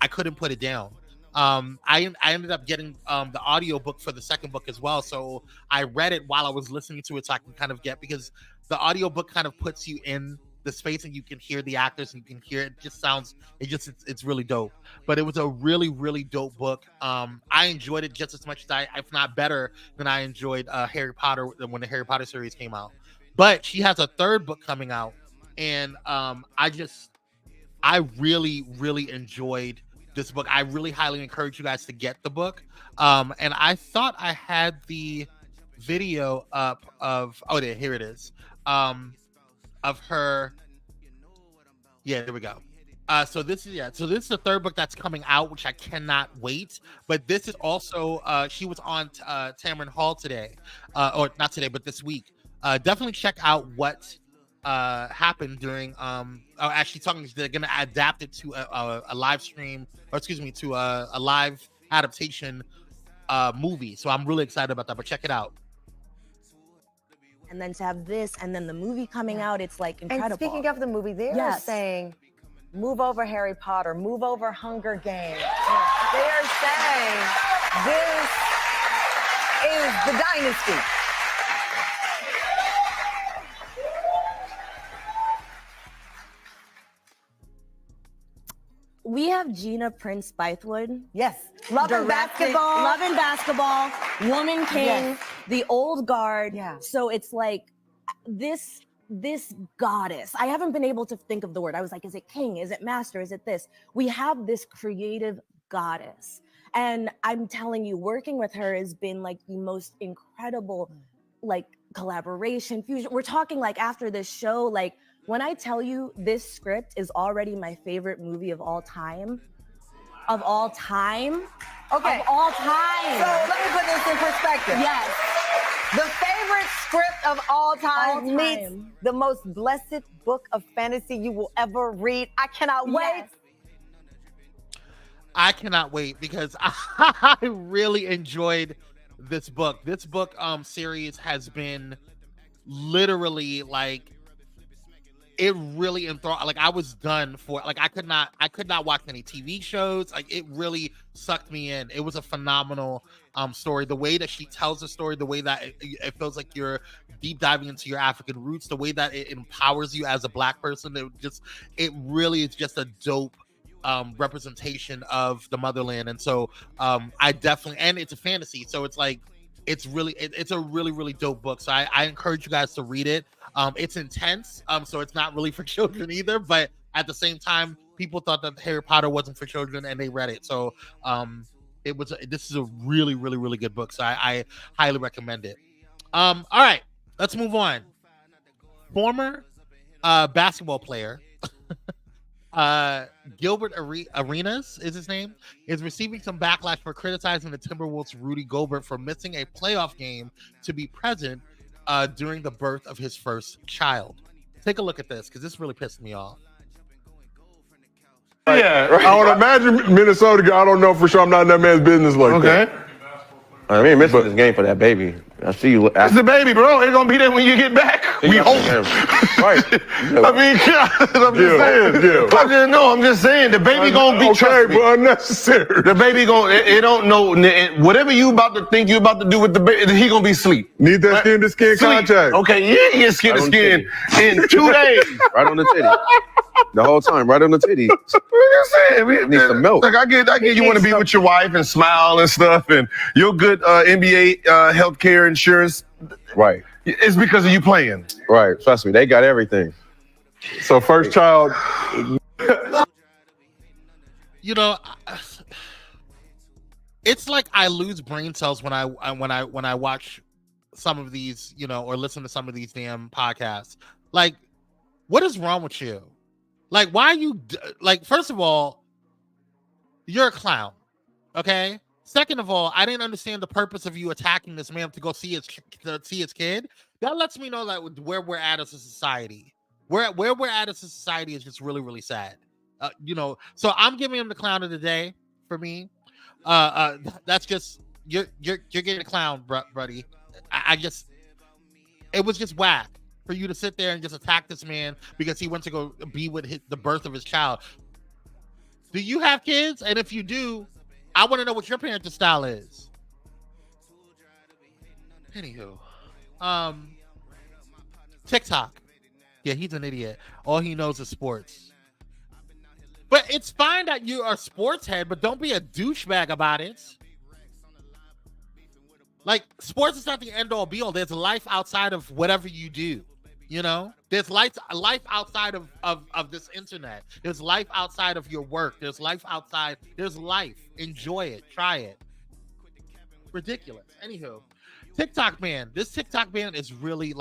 I couldn't put it down. I ended up getting the audio book for the second book as well. So I read it while I was listening to it so I can kind of get, because the audio book kind of puts you in the space and you can hear the actors and you can hear it. It's really dope. But it was a really, really dope book. I enjoyed it just as much as if not better than I enjoyed Harry Potter when the Harry Potter series came out. But she has a third book coming out, and I really, really enjoyed this book. I really highly encourage you guys to get the book. And I thought I had the video up of here it is. Of her. Yeah, there we go. So this is the third book that's coming out, which I cannot wait. But this is also she was on Tamron Hall today, or not today, but this week. Definitely check out what happened during actually talking. They're gonna adapt it to a live stream, or excuse me, to a live adaptation movie. So I'm really excited about that. But check it out. And then to have this and then the movie coming out, it's like incredible. And speaking of the movie, they're saying, move over Harry Potter, move over Hunger Games. They are saying this is the dynasty. We have Gina Prince Bythewood. Yes. Love and Basketball. Love and Basketball. Woman King. Yes. The Old Guard. Yeah. So it's like this goddess. I haven't been able to think of the word. I was like, is it king? Is it master? Is it this? We have this creative goddess. And I'm telling you, working with her has been like the most incredible, like, collaboration, fusion. We're talking like after this show, like, when I tell you this script is already my favorite movie of all time. Of all time. Okay. Of all time. So let me put this in perspective. Yes. The favorite script of all time, meets time. the most blessed book of fantasy you will ever read. I cannot wait. Yes. I cannot wait because I really enjoyed this book. This book series has been literally like, it really enthralled. Like, I was done for, like, I could not watch any TV shows. Like, it really sucked me in. It was a phenomenal story. The way that she tells the story, the way that it feels like you're deep diving into your African roots, the way that it empowers you as a Black person, it really is just a dope representation of the motherland. And so I definitely, and it's a fantasy, so it's like, it's a really, really dope book. So I encourage you guys to read it. It's intense, so it's not really for children either, but at the same time, people thought that Harry Potter wasn't for children and they read it. So this is a really, really, really good book. So I highly recommend it. All right, let's move on. Former basketball player Gilbert Arenas is his name, is receiving some backlash for criticizing the Timberwolves' Rudy Gobert for missing a playoff game to be present during the birth of his first child. Take a look at this, because this really pissed me off. Yeah, I would imagine Minnesota. I don't know for sure. I'm not in that man's business like that. I mean, missing this game for that baby. I see you. It's the baby, bro. It's gonna be there when you get back. We hope. Right. I mean, I'm just saying. I'm just saying. The baby gonna be okay, but unnecessary. The baby gonna. It don't know. Whatever you about to think you about to do with the baby, he gonna be asleep. Need that skin to skin contact. Okay, yeah, he skin to skin in 2 days. Right on the titty. The whole time, right on the titty. Need some milk. Like I get you want to be with your wife and smile and stuff, and your good NBA healthcare insurance. Right. It's because of you playing. Right. Trust me, they got everything. So first child. You know, it's like I lose brain cells when I watch some of these, you know, or listen to some of these damn podcasts. Like, what is wrong with you? Like, why are you, like, first of all, you're a clown, okay? Second of all, I didn't understand the purpose of you attacking this man to go see his kid. That lets me know that where we're at as a society. Where we're at as a society is just really, really sad. You know, so I'm giving him the clown of the day for me. That's just, you're getting a clown, buddy. It was just whack for you to sit there and just attack this man because he went to go be with the birth of his child. Do you have kids? And if you do, I want to know what your parenting style is. Anywho, TikTok. Yeah, he's an idiot. All he knows is sports. But it's fine that you are a sports head, but don't be a douchebag about it. Like, sports is not the end all be all. There's life outside of whatever you do. You know, there's life outside of this internet. There's life outside of your work. There's life outside. There's life. Enjoy it. Try it. Ridiculous. Anywho, TikTok ban. This TikTok ban is really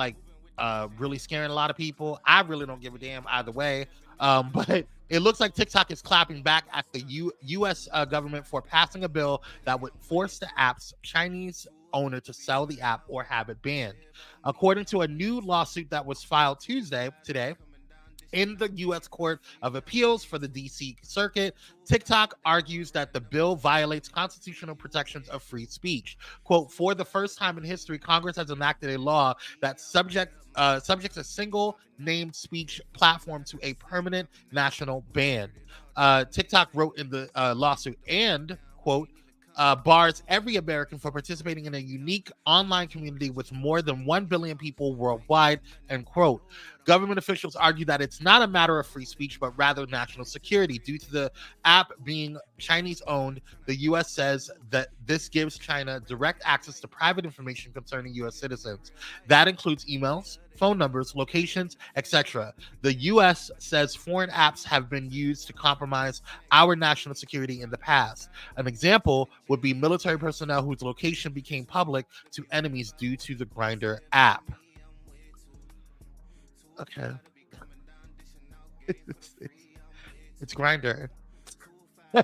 really scaring a lot of people. I really don't give a damn either way. But it looks like TikTok is clapping back at the U.S. Government for passing a bill that would force the app's Chinese owner to sell the app or have it banned. According to a new lawsuit that was filed today, in the U.S. Court of Appeals for the D.C. Circuit, TikTok argues that the bill violates constitutional protections of free speech. Quote, for the first time in history, Congress has enacted a law that subjects a single named speech platform to a permanent national ban. TikTok wrote in the lawsuit and, quote, bars every American for participating in a unique online community with more than 1 billion people worldwide, end quote. Government officials argue that it's not a matter of free speech, but rather national security. Due to the app being Chinese-owned, the U.S. says that this gives China direct access to private information concerning U.S. citizens. That includes emails, phone numbers, locations, etc. The U.S. says foreign apps have been used to compromise our national security in the past. An example would be military personnel whose location became public to enemies due to the Grindr app. Okay. It's Grindr.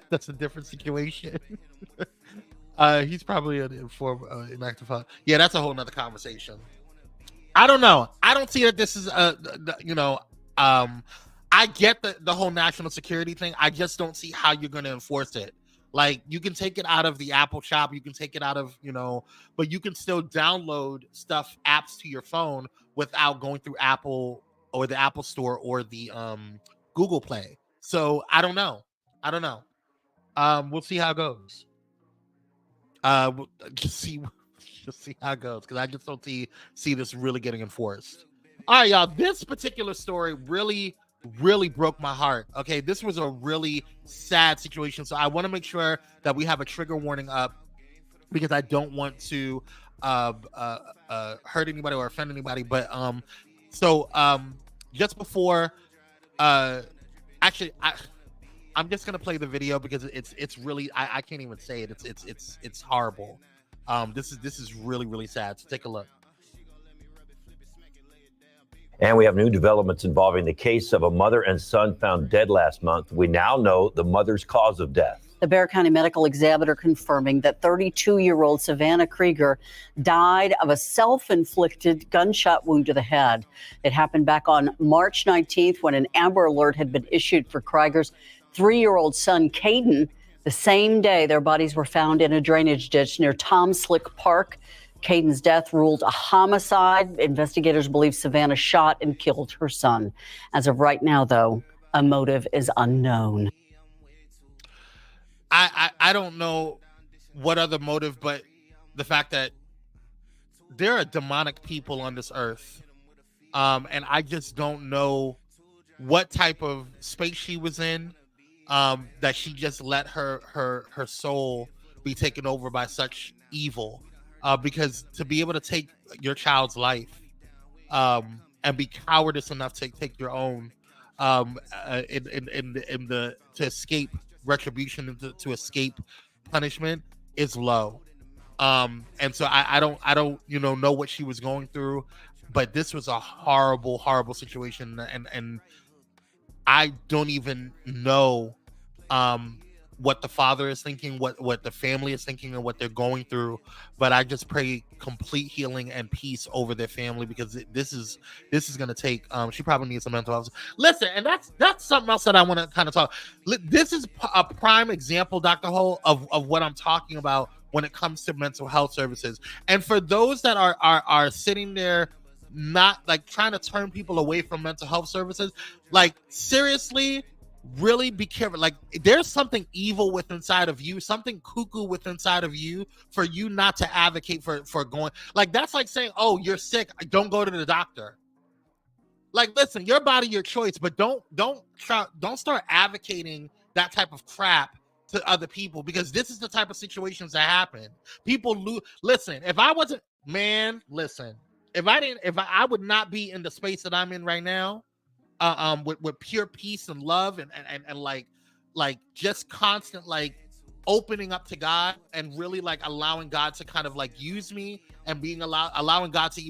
That's a different situation. He's probably an active. Yeah, that's a whole nother conversation. I don't know. I don't see that this is I get the whole national security thing. I just don't see how you're going to enforce it. Like, you can take it out of the Apple shop, you can take it out of, but you can still download apps to your phone without going through Apple or the Apple Store or the Google Play. So I don't know. We'll see how it goes. Just see how it goes, because I just don't see this really getting enforced. All right, y'all. This particular story really broke my heart. Okay, this was a really sad situation, so I want to make sure that we have a trigger warning up, because I don't want to hurt anybody or offend anybody. But just before, actually, I'm just gonna play the video because it's really I can't even say it. It's horrible. This is really, really sad. So take a look. And we have new developments involving the case of a mother and son found dead last month. We now know the mother's cause of death. The Bexar County Medical Examiner confirming that 32-year-old Savannah Krieger died of a self-inflicted gunshot wound to the head. It happened back on March 19th when an Amber Alert had been issued for Krieger's 3-year-old son, Caden. The same day, their bodies were found in a drainage ditch near Tom Slick Park. Caden's death ruled a homicide. Investigators believe Savannah shot and killed her son. As of right now, though, a motive is unknown. I don't know what other motive, but the fact that there are demonic people on this earth. And I just don't know what type of space she was in, that she just let her soul be taken over by such evil. Because to be able to take your child's life, and be cowardice enough to take your own, to escape retribution, to escape punishment, is low. And so I don't know what she was going through, but this was a horrible situation, and I don't even know what the father is thinking, what the family is thinking, and what they're going through. But I just pray complete healing and peace over their family, because this is going to take, she probably needs some mental health. Listen, and that's something else that I want to kind of talk. This is a prime example, Dr. Hull, of what I'm talking about when it comes to mental health services. And for those that are sitting there not like trying to turn people away from mental health services, like seriously, really be careful. Like, there's something evil within inside of you, something cuckoo within inside of you, for you not to advocate for going. Like, that's like saying, oh, you're sick, don't go to the doctor. Like, listen, your body, your choice, but don't start advocating that type of crap to other people, because this is the type of situations that happen. People lose. Listen, if I wasn't, man, listen, if I would not be in the space that I'm in right now, with pure peace and love and like just constant like opening up to God, and really like allowing God to kind of like use me, and allowing God to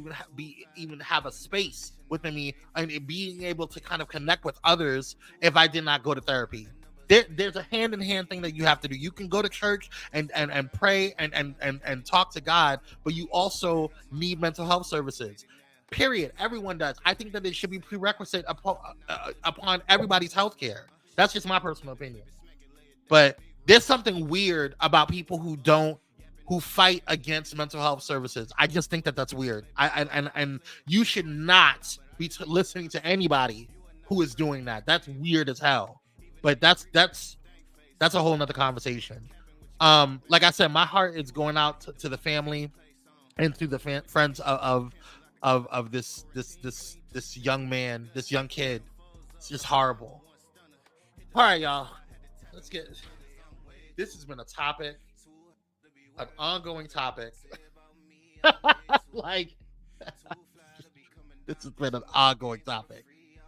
even have a space within me, and being able to kind of connect with others. If I did not go to therapy, there's a hand-in-hand thing that you have to do. You can go to church and pray and talk to God, but you also need mental health services. Period. Everyone does. I think that it should be prerequisite upon everybody's health care. That's just my personal opinion. But there's something weird about people who fight against mental health services. I just think that that's weird. And you should not be listening to anybody who is doing that. That's weird as hell. But that's a whole nother conversation. Like I said, my heart is going out to the family and to the friends of this young man, this young kid. It's just horrible. All right, y'all, let's get. This has been a topic, an ongoing topic. Like, this has been an ongoing topic.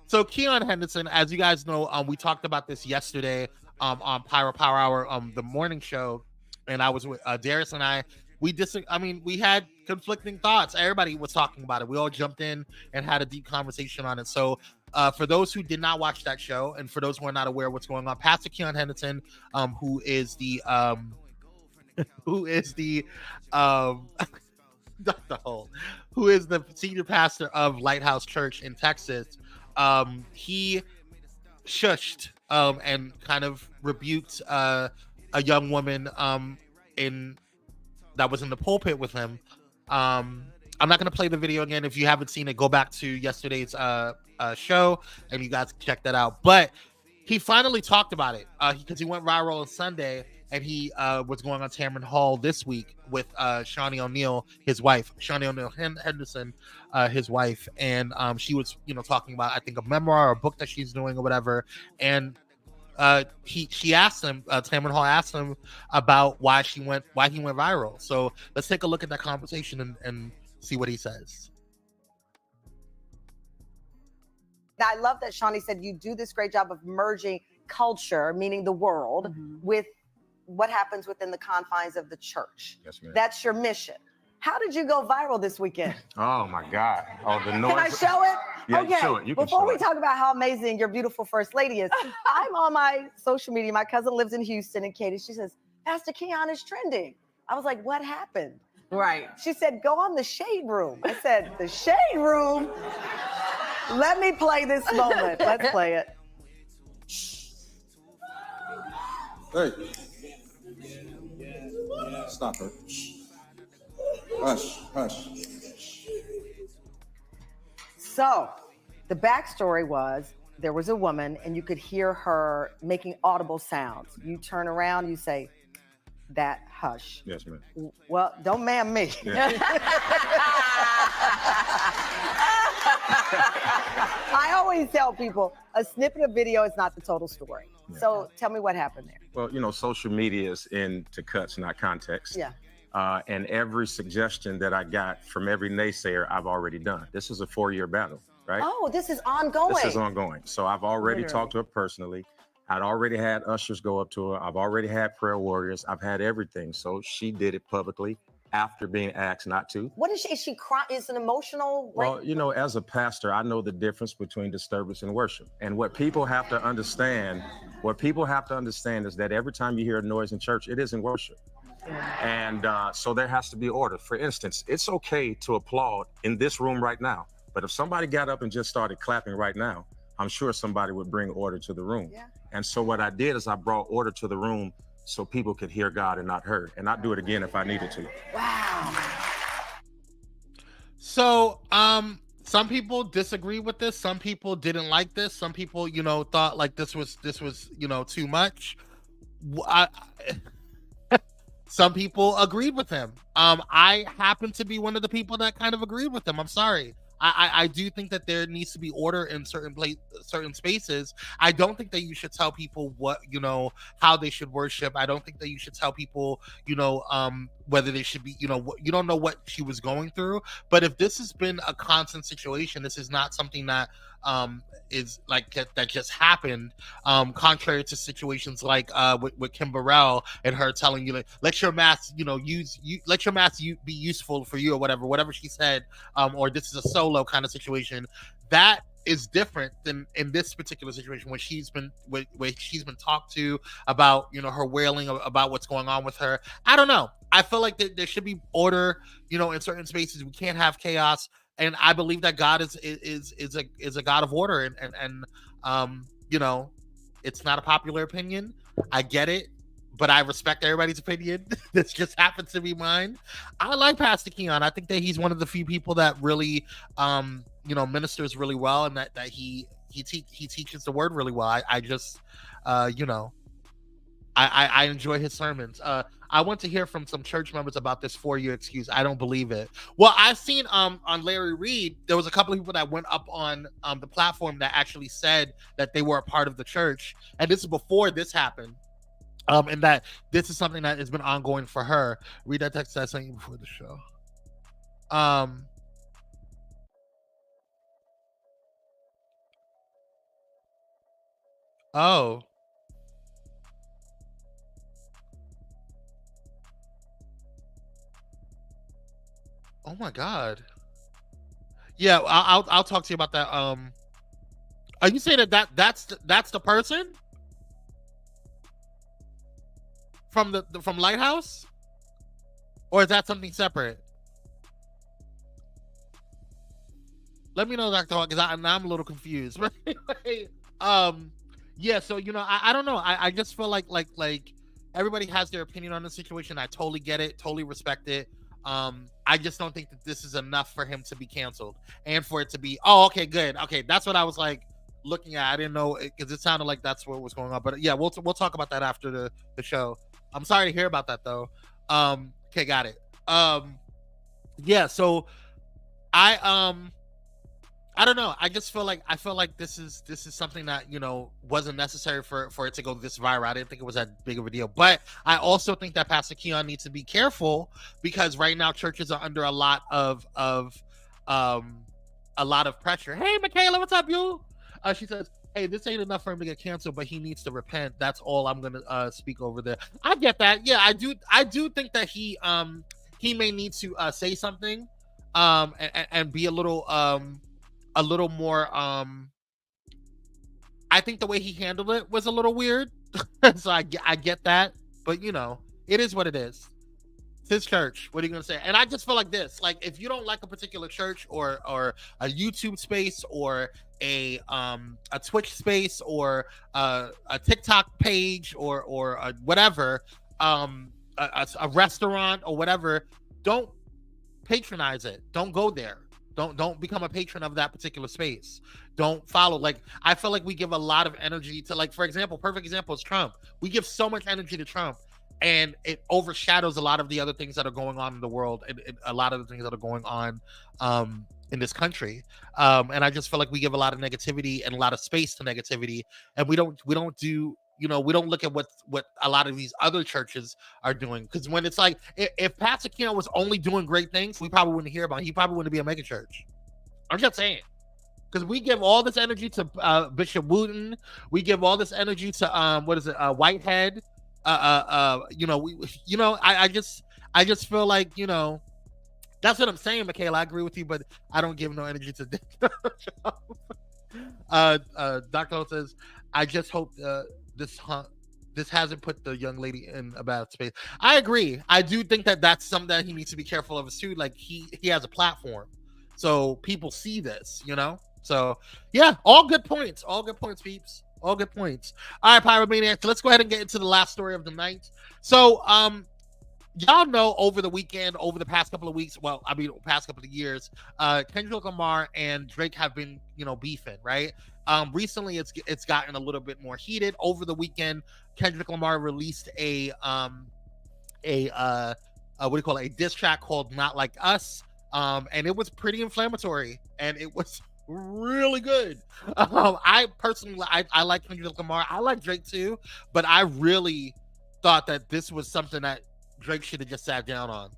So Keon Henderson, as you guys know, we talked about this yesterday on Pyro Power Hour, the morning show, and I was with Darius and I. We had conflicting thoughts. Everybody was talking about it. We all jumped in and had a deep conversation on it. So for those who did not watch that show, and for those who are not aware of what's going on, Pastor Keon Henderson, who is the Dr. Holt, who is the senior pastor of Lighthouse Church in Texas, he shushed and kind of rebuked a young woman that was in the pulpit with him. I'm not going to play the video again. If you haven't seen it, go back to yesterday's show and you guys can check that out. But he finally talked about it because he went viral on Sunday, and he was going on Tamron Hall this week with Shawnee O'Neal, his wife, Shawnee O'Neal Henderson, his wife, and she was talking about, I think, a memoir or a book that she's doing or whatever. And she asked him, Tamron Hall asked him about why he went viral. So let's take a look at that conversation and see what he says. Now, I love that Shawnee said you do this great job of merging culture, meaning the world, with what happens within the confines of the church. Yes, ma'am. That's your mission. How did you go viral this weekend? Oh my God! Oh, the noise. Can I show it? Yeah, okay. show it. You can Before show we it. talk about how amazing your beautiful first lady is, I'm on my social media. My cousin lives in Houston, and Katie, she says, Pastor Keon is trending. I was like, what happened? Right. She said, go on the shade room. I said, the shade room? Let me play this moment. Let's play it. Hey. Stop her. Hush, hush. So, the backstory was there was a woman, and you could hear her making audible sounds. You turn around, you say, that hush. Yes, ma'am. Well, don't ma'am me. Yeah. I always tell people a snippet of video is not the total story. Yeah. So tell me what happened there. Well, you know, social media is into cuts, not context. Yeah. And every suggestion that I got from every naysayer, I've already done. This is a 4-year battle, right? Oh, this is ongoing. This is ongoing. So I've already Literally. talked to her personally. I'd already had ushers go up to her. I've already had prayer warriors. I've had everything. So she did it publicly after being asked not to. What is she? Is she crying? Is an emotional? Well, you know, as a pastor, I know the difference between disturbance and worship. And what people have to understand, is that every time you hear a noise in church, it isn't worship. And so there has to be order. For instance, it's okay to applaud in this room right now. But if somebody got up and just started clapping right now, I'm sure somebody would bring order to the room. Yeah. And so what I did is I brought order to the room so people could hear God and not her. And I'd do it again if I needed to. Wow. So, some people disagree with this. Some people didn't like this. Some people, you know, thought like this was, you know, too much. Some people agreed with him. I happen to be one of the people that kind of agreed with him. I'm sorry. I do think that there needs to be order in certain spaces. I don't think that you should tell people what, you know, how they should worship. I don't think that you should tell people, you know, whether they should be, you know, you don't know what she was going through. But if this has been a constant situation, this is not something that is like that just happened, contrary to situations like with Kim Burrell and her telling you, like, let your mask, you know, let your mask be useful for you, or whatever she said, or this is a solo kind of situation. That is different than in this particular situation when she's been talked to about, you know, her wailing about what's going on with her. I don't know. I feel like there should be order, you know, in certain spaces. We can't have chaos. And I believe that God is a God of order, and you know, it's not a popular opinion. I get it, but I respect everybody's opinion. This just happens to be mine. I like Pastor Keon. I think that he's one of the few people that really, you know, ministers really well, and that he teaches the word really well. I just, you know, I enjoy his sermons. I want to hear from some church members about this 4-year excuse. I don't believe it. Well, I've seen on Larry Reed, there was a couple of people that went up on the platform that actually said that they were a part of the church, and this is before this happened. And that this is something that has been ongoing for her. Read that text I sent you before the show. Oh. Oh my God. Yeah, I'll talk to you about that. Are you saying that's the person from from Lighthouse, or is that something separate? Let me know, Dr. Hawk, because I'm a little confused. Yeah. So, you know, I don't know. I just feel like everybody has their opinion on the situation. I totally get it, totally respect it. I just don't think that this is enough for him to be canceled and for it to be, oh, okay, good. Okay, that's what I was like looking at. I didn't know, because it sounded like that's what was going on. But yeah, we'll talk about that after the show. I'm sorry to hear about that though. Okay, got it. Yeah, so I I don't know. I feel like this is something that wasn't necessary for it to go this viral. I didn't think it was that big of a deal. But I also think that Pastor Keon needs to be careful because right now churches are under a lot of pressure. Hey, Michaela, what's up, you? She says, "Hey, this ain't enough for him to get canceled, but he needs to repent." That's all I'm gonna speak over there. I get that. Yeah, I do think that he may need to say something, and be a little more. I think the way he handled it was a little weird, so I get that. But it is what it is. It's his church. What are you gonna say? And I just feel like this: like if you don't like a particular church or a YouTube space or a Twitch space or a TikTok page or whatever, a restaurant or whatever, don't patronize it. Don't go there. Don't become a patron of that particular space. Don't follow. Like I feel like we give a lot of energy to, like, for example, perfect example is Trump. We give so much energy to Trump, and it overshadows a lot of the other things that are going on in the world and a lot of the things that are going on in this country. And I just feel like we give a lot of negativity and a lot of space to negativity, and we don't do. We don't look at what a lot of these other churches are doing. Because when it's like, if Pastor Keon was only doing great things, we probably wouldn't hear about it. He probably wouldn't be a mega church. I'm just saying. Because we give all this energy to Bishop Wooten. We give all this energy to Whitehead. I just feel like, that's what I'm saying, Michaela. I agree with you, but I don't give no energy to Dr. Ho says, I just hope this hasn't put the young lady in a bad space. I agree. I do think that that's something that he needs to be careful of too. Like he has a platform, so people see this, So yeah, all good points, peeps. All good points. All right, Pyromaniacs, let's go ahead and get into the last story of the night. So y'all know over the weekend, over the past couple of weeks, past couple of years, Kendrick Lamar and Drake have been, beefing, right? Recently it's gotten a little bit more heated. Over the weekend, Kendrick Lamar released a diss track called Not Like Us. And it was pretty inflammatory and it was really good. I personally, I like Kendrick Lamar. I like Drake too, but I really thought that this was something that Drake should have just sat down on.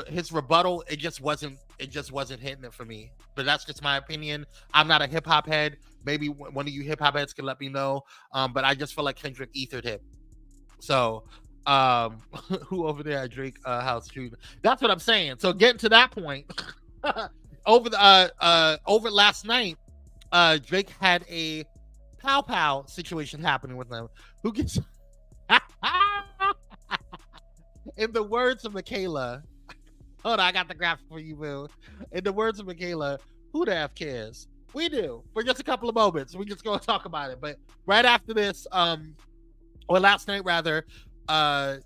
His rebuttal, it just wasn't hitting it for me. But that's just my opinion. I'm not a hip hop head. Maybe one of you hip hop heads can let me know. But I just feel like Kendrick ethered him. So who over there at Drake house shooting? That's what I'm saying. So getting to that point, over last night, Drake had a pow situation happening with them. Who gets in the words of Michaela, hold on, I got the graphic for you, Boo. In the words of Michaela, who the F cares? We do. For just a couple of moments. We just going to talk about it. But right after this, or last night rather,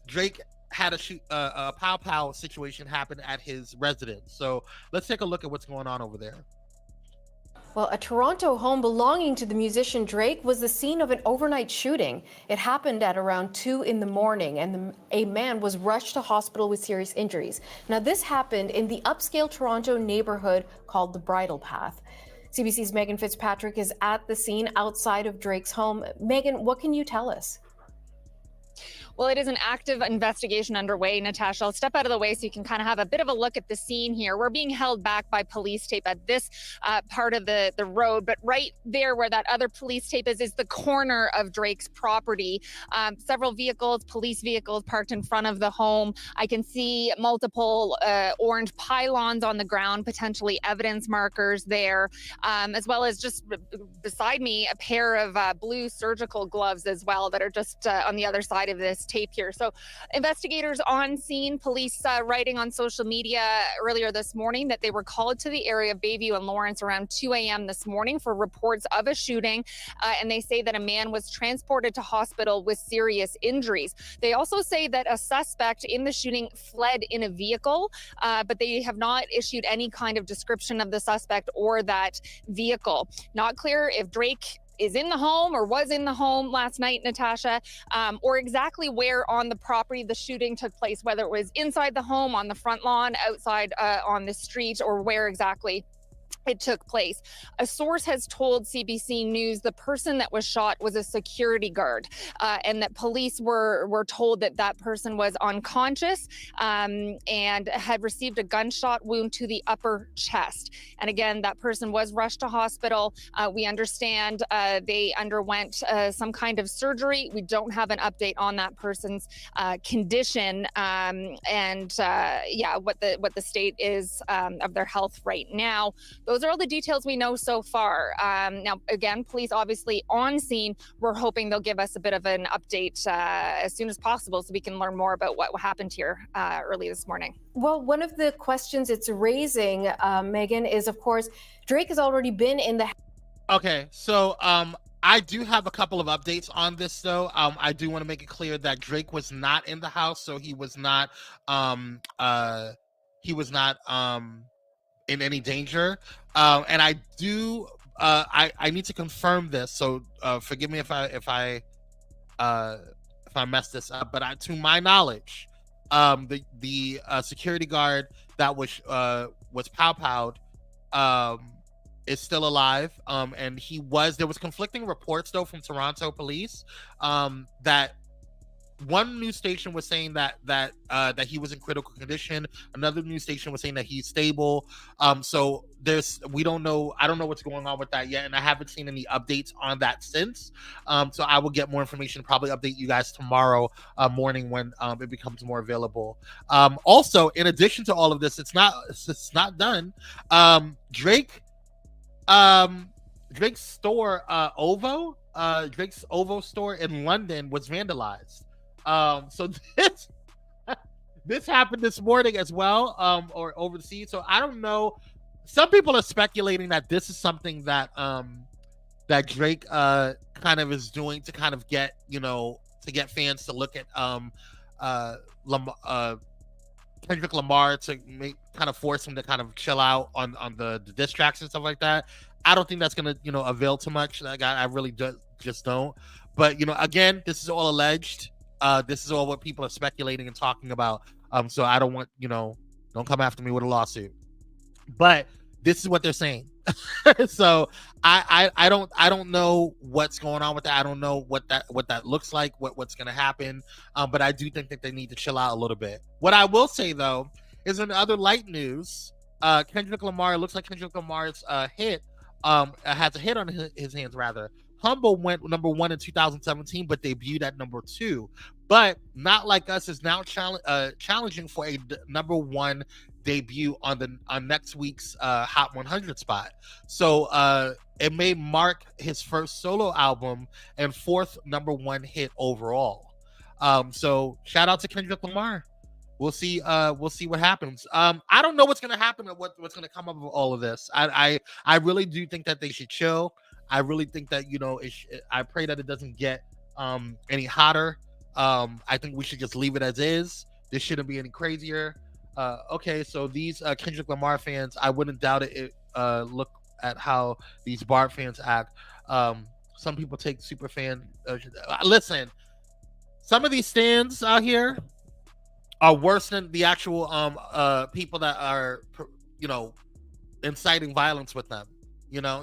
Drake had a pow situation happen at his residence. So let's take a look at what's going on over there. Well, a Toronto home belonging to the musician Drake was the scene of an overnight shooting. It happened at around 2 a.m, and a man was rushed to hospital with serious injuries. Now, this happened in the upscale Toronto neighborhood called the Bridle Path. CBC's Megan Fitzpatrick is at the scene outside of Drake's home. Megan, what can you tell us? Well, it is an active investigation underway, Natasha. I'll step out of the way so you can kind of have a bit of a look at the scene here. We're being held back by police tape at this part of the road, but right there where that other police tape is the corner of Drake's property. Several vehicles, police vehicles parked in front of the home. I can see multiple orange pylons on the ground, potentially evidence markers there, as well as just beside me, a pair of blue surgical gloves as well that are just on the other side of this tape here. So investigators on scene, police writing on social media earlier this morning that they were called to the area of Bayview and Lawrence around 2 a.m. this morning for reports of a shooting. And they say that a man was transported to hospital with serious injuries. They also say that a suspect in the shooting fled in a vehicle, but they have not issued any kind of description of the suspect or that vehicle. Not clear if Drake is in the home or was in the home last night, Natasha, or exactly where on the property the shooting took place, whether it was inside the home, on the front lawn, outside on the street, or where exactly it took place. A source has told CBC News the person that was shot was a security guard, and that police were told that that person was unconscious and had received a gunshot wound to the upper chest. And again, that person was rushed to hospital. We understand they underwent some kind of surgery. We don't have an update on that person's condition what the state is of their health right now. Those are all the details we know so far. Now, again, police obviously on scene. We're hoping they'll give us a bit of an update as soon as possible so we can learn more about what happened here early this morning. Well, one of the questions it's raising, Megan, is, of course, Drake has already been in the... Okay, so I do have a couple of updates on this, though. I do want to make it clear that Drake was not in the house, so he was not in any danger. And I do I need to confirm this, so forgive me if I mess this up. But to my knowledge, the security guard that was pow-powed is still alive, and there was conflicting reports though from Toronto police that one news station was saying that he was in critical condition. Another news station was saying that he's stable. So we don't know. I don't know what's going on with that yet, and I haven't seen any updates on that since. So I will get more information. Probably update you guys tomorrow morning when it becomes more available. Also, in addition to all of this, it's not done. Drake's store Drake's OVO store in London was vandalized. So this happened this morning as well, or overseas. So I don't know. Some people are speculating that this is something that that Drake kind of is doing to kind of get fans to look at Kendrick Lamar, to kind of force him to kind of chill out on the diss tracks and stuff like that. I don't think that's gonna avail too much. Like I really just don't. But again, this is all alleged. This is all what people are speculating and talking about. So I don't want, don't come after me with a lawsuit. But this is what they're saying. So I don't know what's going on with that. I don't know what that looks like, what's gonna happen. But I do think that they need to chill out a little bit. What I will say though is, in other light news, Kendrick Lamar, it looks like Kendrick Lamar's hit has a hit on his hands rather. Humble went number 1 in 2017, but debuted at number 2. But Not Like Us is now challenging for a number 1 debut on next week's Hot 100 spot. So it may mark his first solo album and 4th number 1 hit overall. So shout out to Kendrick Lamar. We'll see what happens. I don't know what's gonna happen or what's gonna come up of all of this. I really do think that they should chill. I really think that I pray that it doesn't get any hotter. I think we should just leave it as is. This shouldn't be any crazier. Okay, so these Kendrick Lamar fans, I wouldn't doubt it. Look at how these Bart fans act. Some people take super fan. Listen, some of these stands out here are worse than the actual people that are inciting violence with them.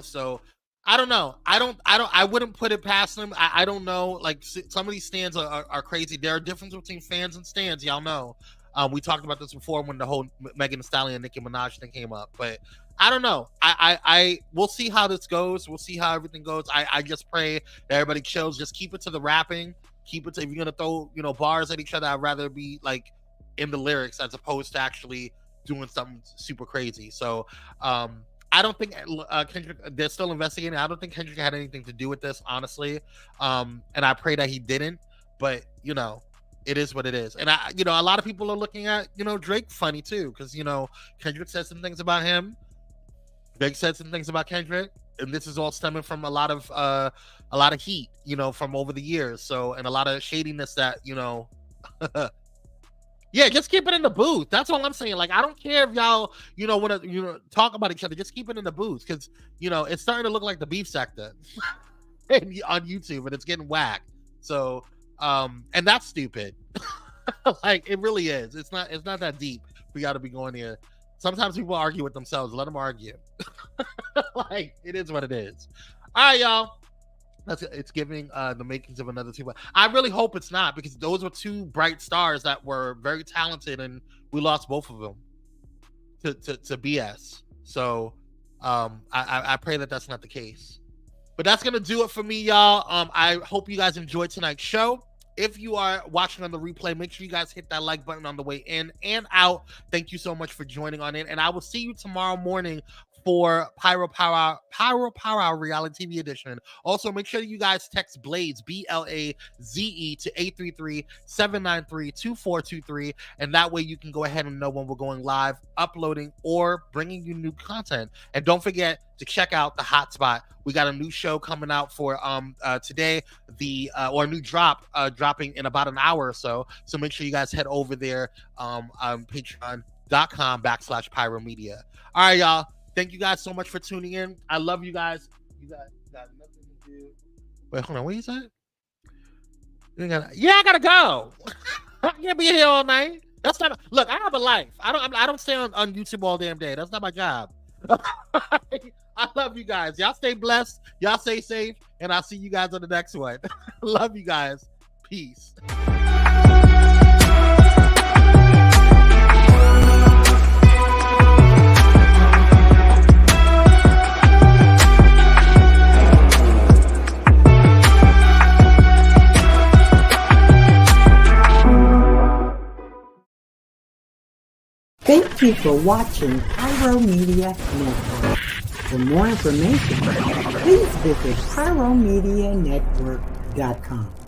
So I don't know. I wouldn't put it past them. I don't know. Like, some of these stands are crazy. There are differences between fans and stands. Y'all know. We talked about this before when the whole Megan Thee Stallion and Nicki Minaj thing came up. But I don't know. We'll see how this goes. We'll see how everything goes. I just pray that everybody chills. Just keep it to the rapping. Keep it to, if you're gonna throw bars at each other, I'd rather be like in the lyrics as opposed to actually doing something super crazy. So I don't think Kendrick, they're still investigating. I don't think Kendrick had anything to do with this, honestly. And I pray that he didn't, but it is what it is. And a lot of people are looking at, Drake funny too. Cause Kendrick said some things about him. Drake said some things about Kendrick. And this is all stemming from a lot of heat, from over the years. So, and a lot of shadiness that, yeah, just keep it in the booth. That's all I'm saying. Like, I don't care if y'all, want to, talk about each other. Just keep it in the booth, because it's starting to look like the beef sector on YouTube, and it's getting whacked. So, and that's stupid. Like, it really is. It's not that deep for y'all to be going here Sometimes people argue with themselves. Let them argue. Like, it is what it is. All right, y'all. It's giving the makings of another team. I really hope it's not, because those were two bright stars that were very talented, and we lost both of them to BS. So I pray that that's not the case. But that's going to do it for me, y'all. I hope you guys enjoyed tonight's show. If you are watching on the replay, make sure you guys hit that like button on the way in and out. Thank you so much for joining on in. And I will see you tomorrow morning for Pyro Power Hour Reality TV Edition. Also, make sure you guys text Blaze, BLAZE, to 833-793-2423. And that way you can go ahead and know when we're going live, uploading, or bringing you new content. And don't forget to check out the Hotspot. We got a new show coming out for today, or a new drop dropping in about an hour or so. So make sure you guys head over there, patreon.com/Pyro Media. All right, y'all. Thank you guys so much for tuning in. I love you guys. You got nothing to do. Wait, hold on. What you said? Yeah, I gotta go. I can't be here all night. That's not. Look, I have a life. I don't stay on YouTube all damn day. That's not my job. I love you guys. Y'all stay blessed. Y'all stay safe, and I'll see you guys on the next one. Love you guys. Peace. Thank you for watching Pyro Media Network. For more information, please visit pyromedianetwork.com.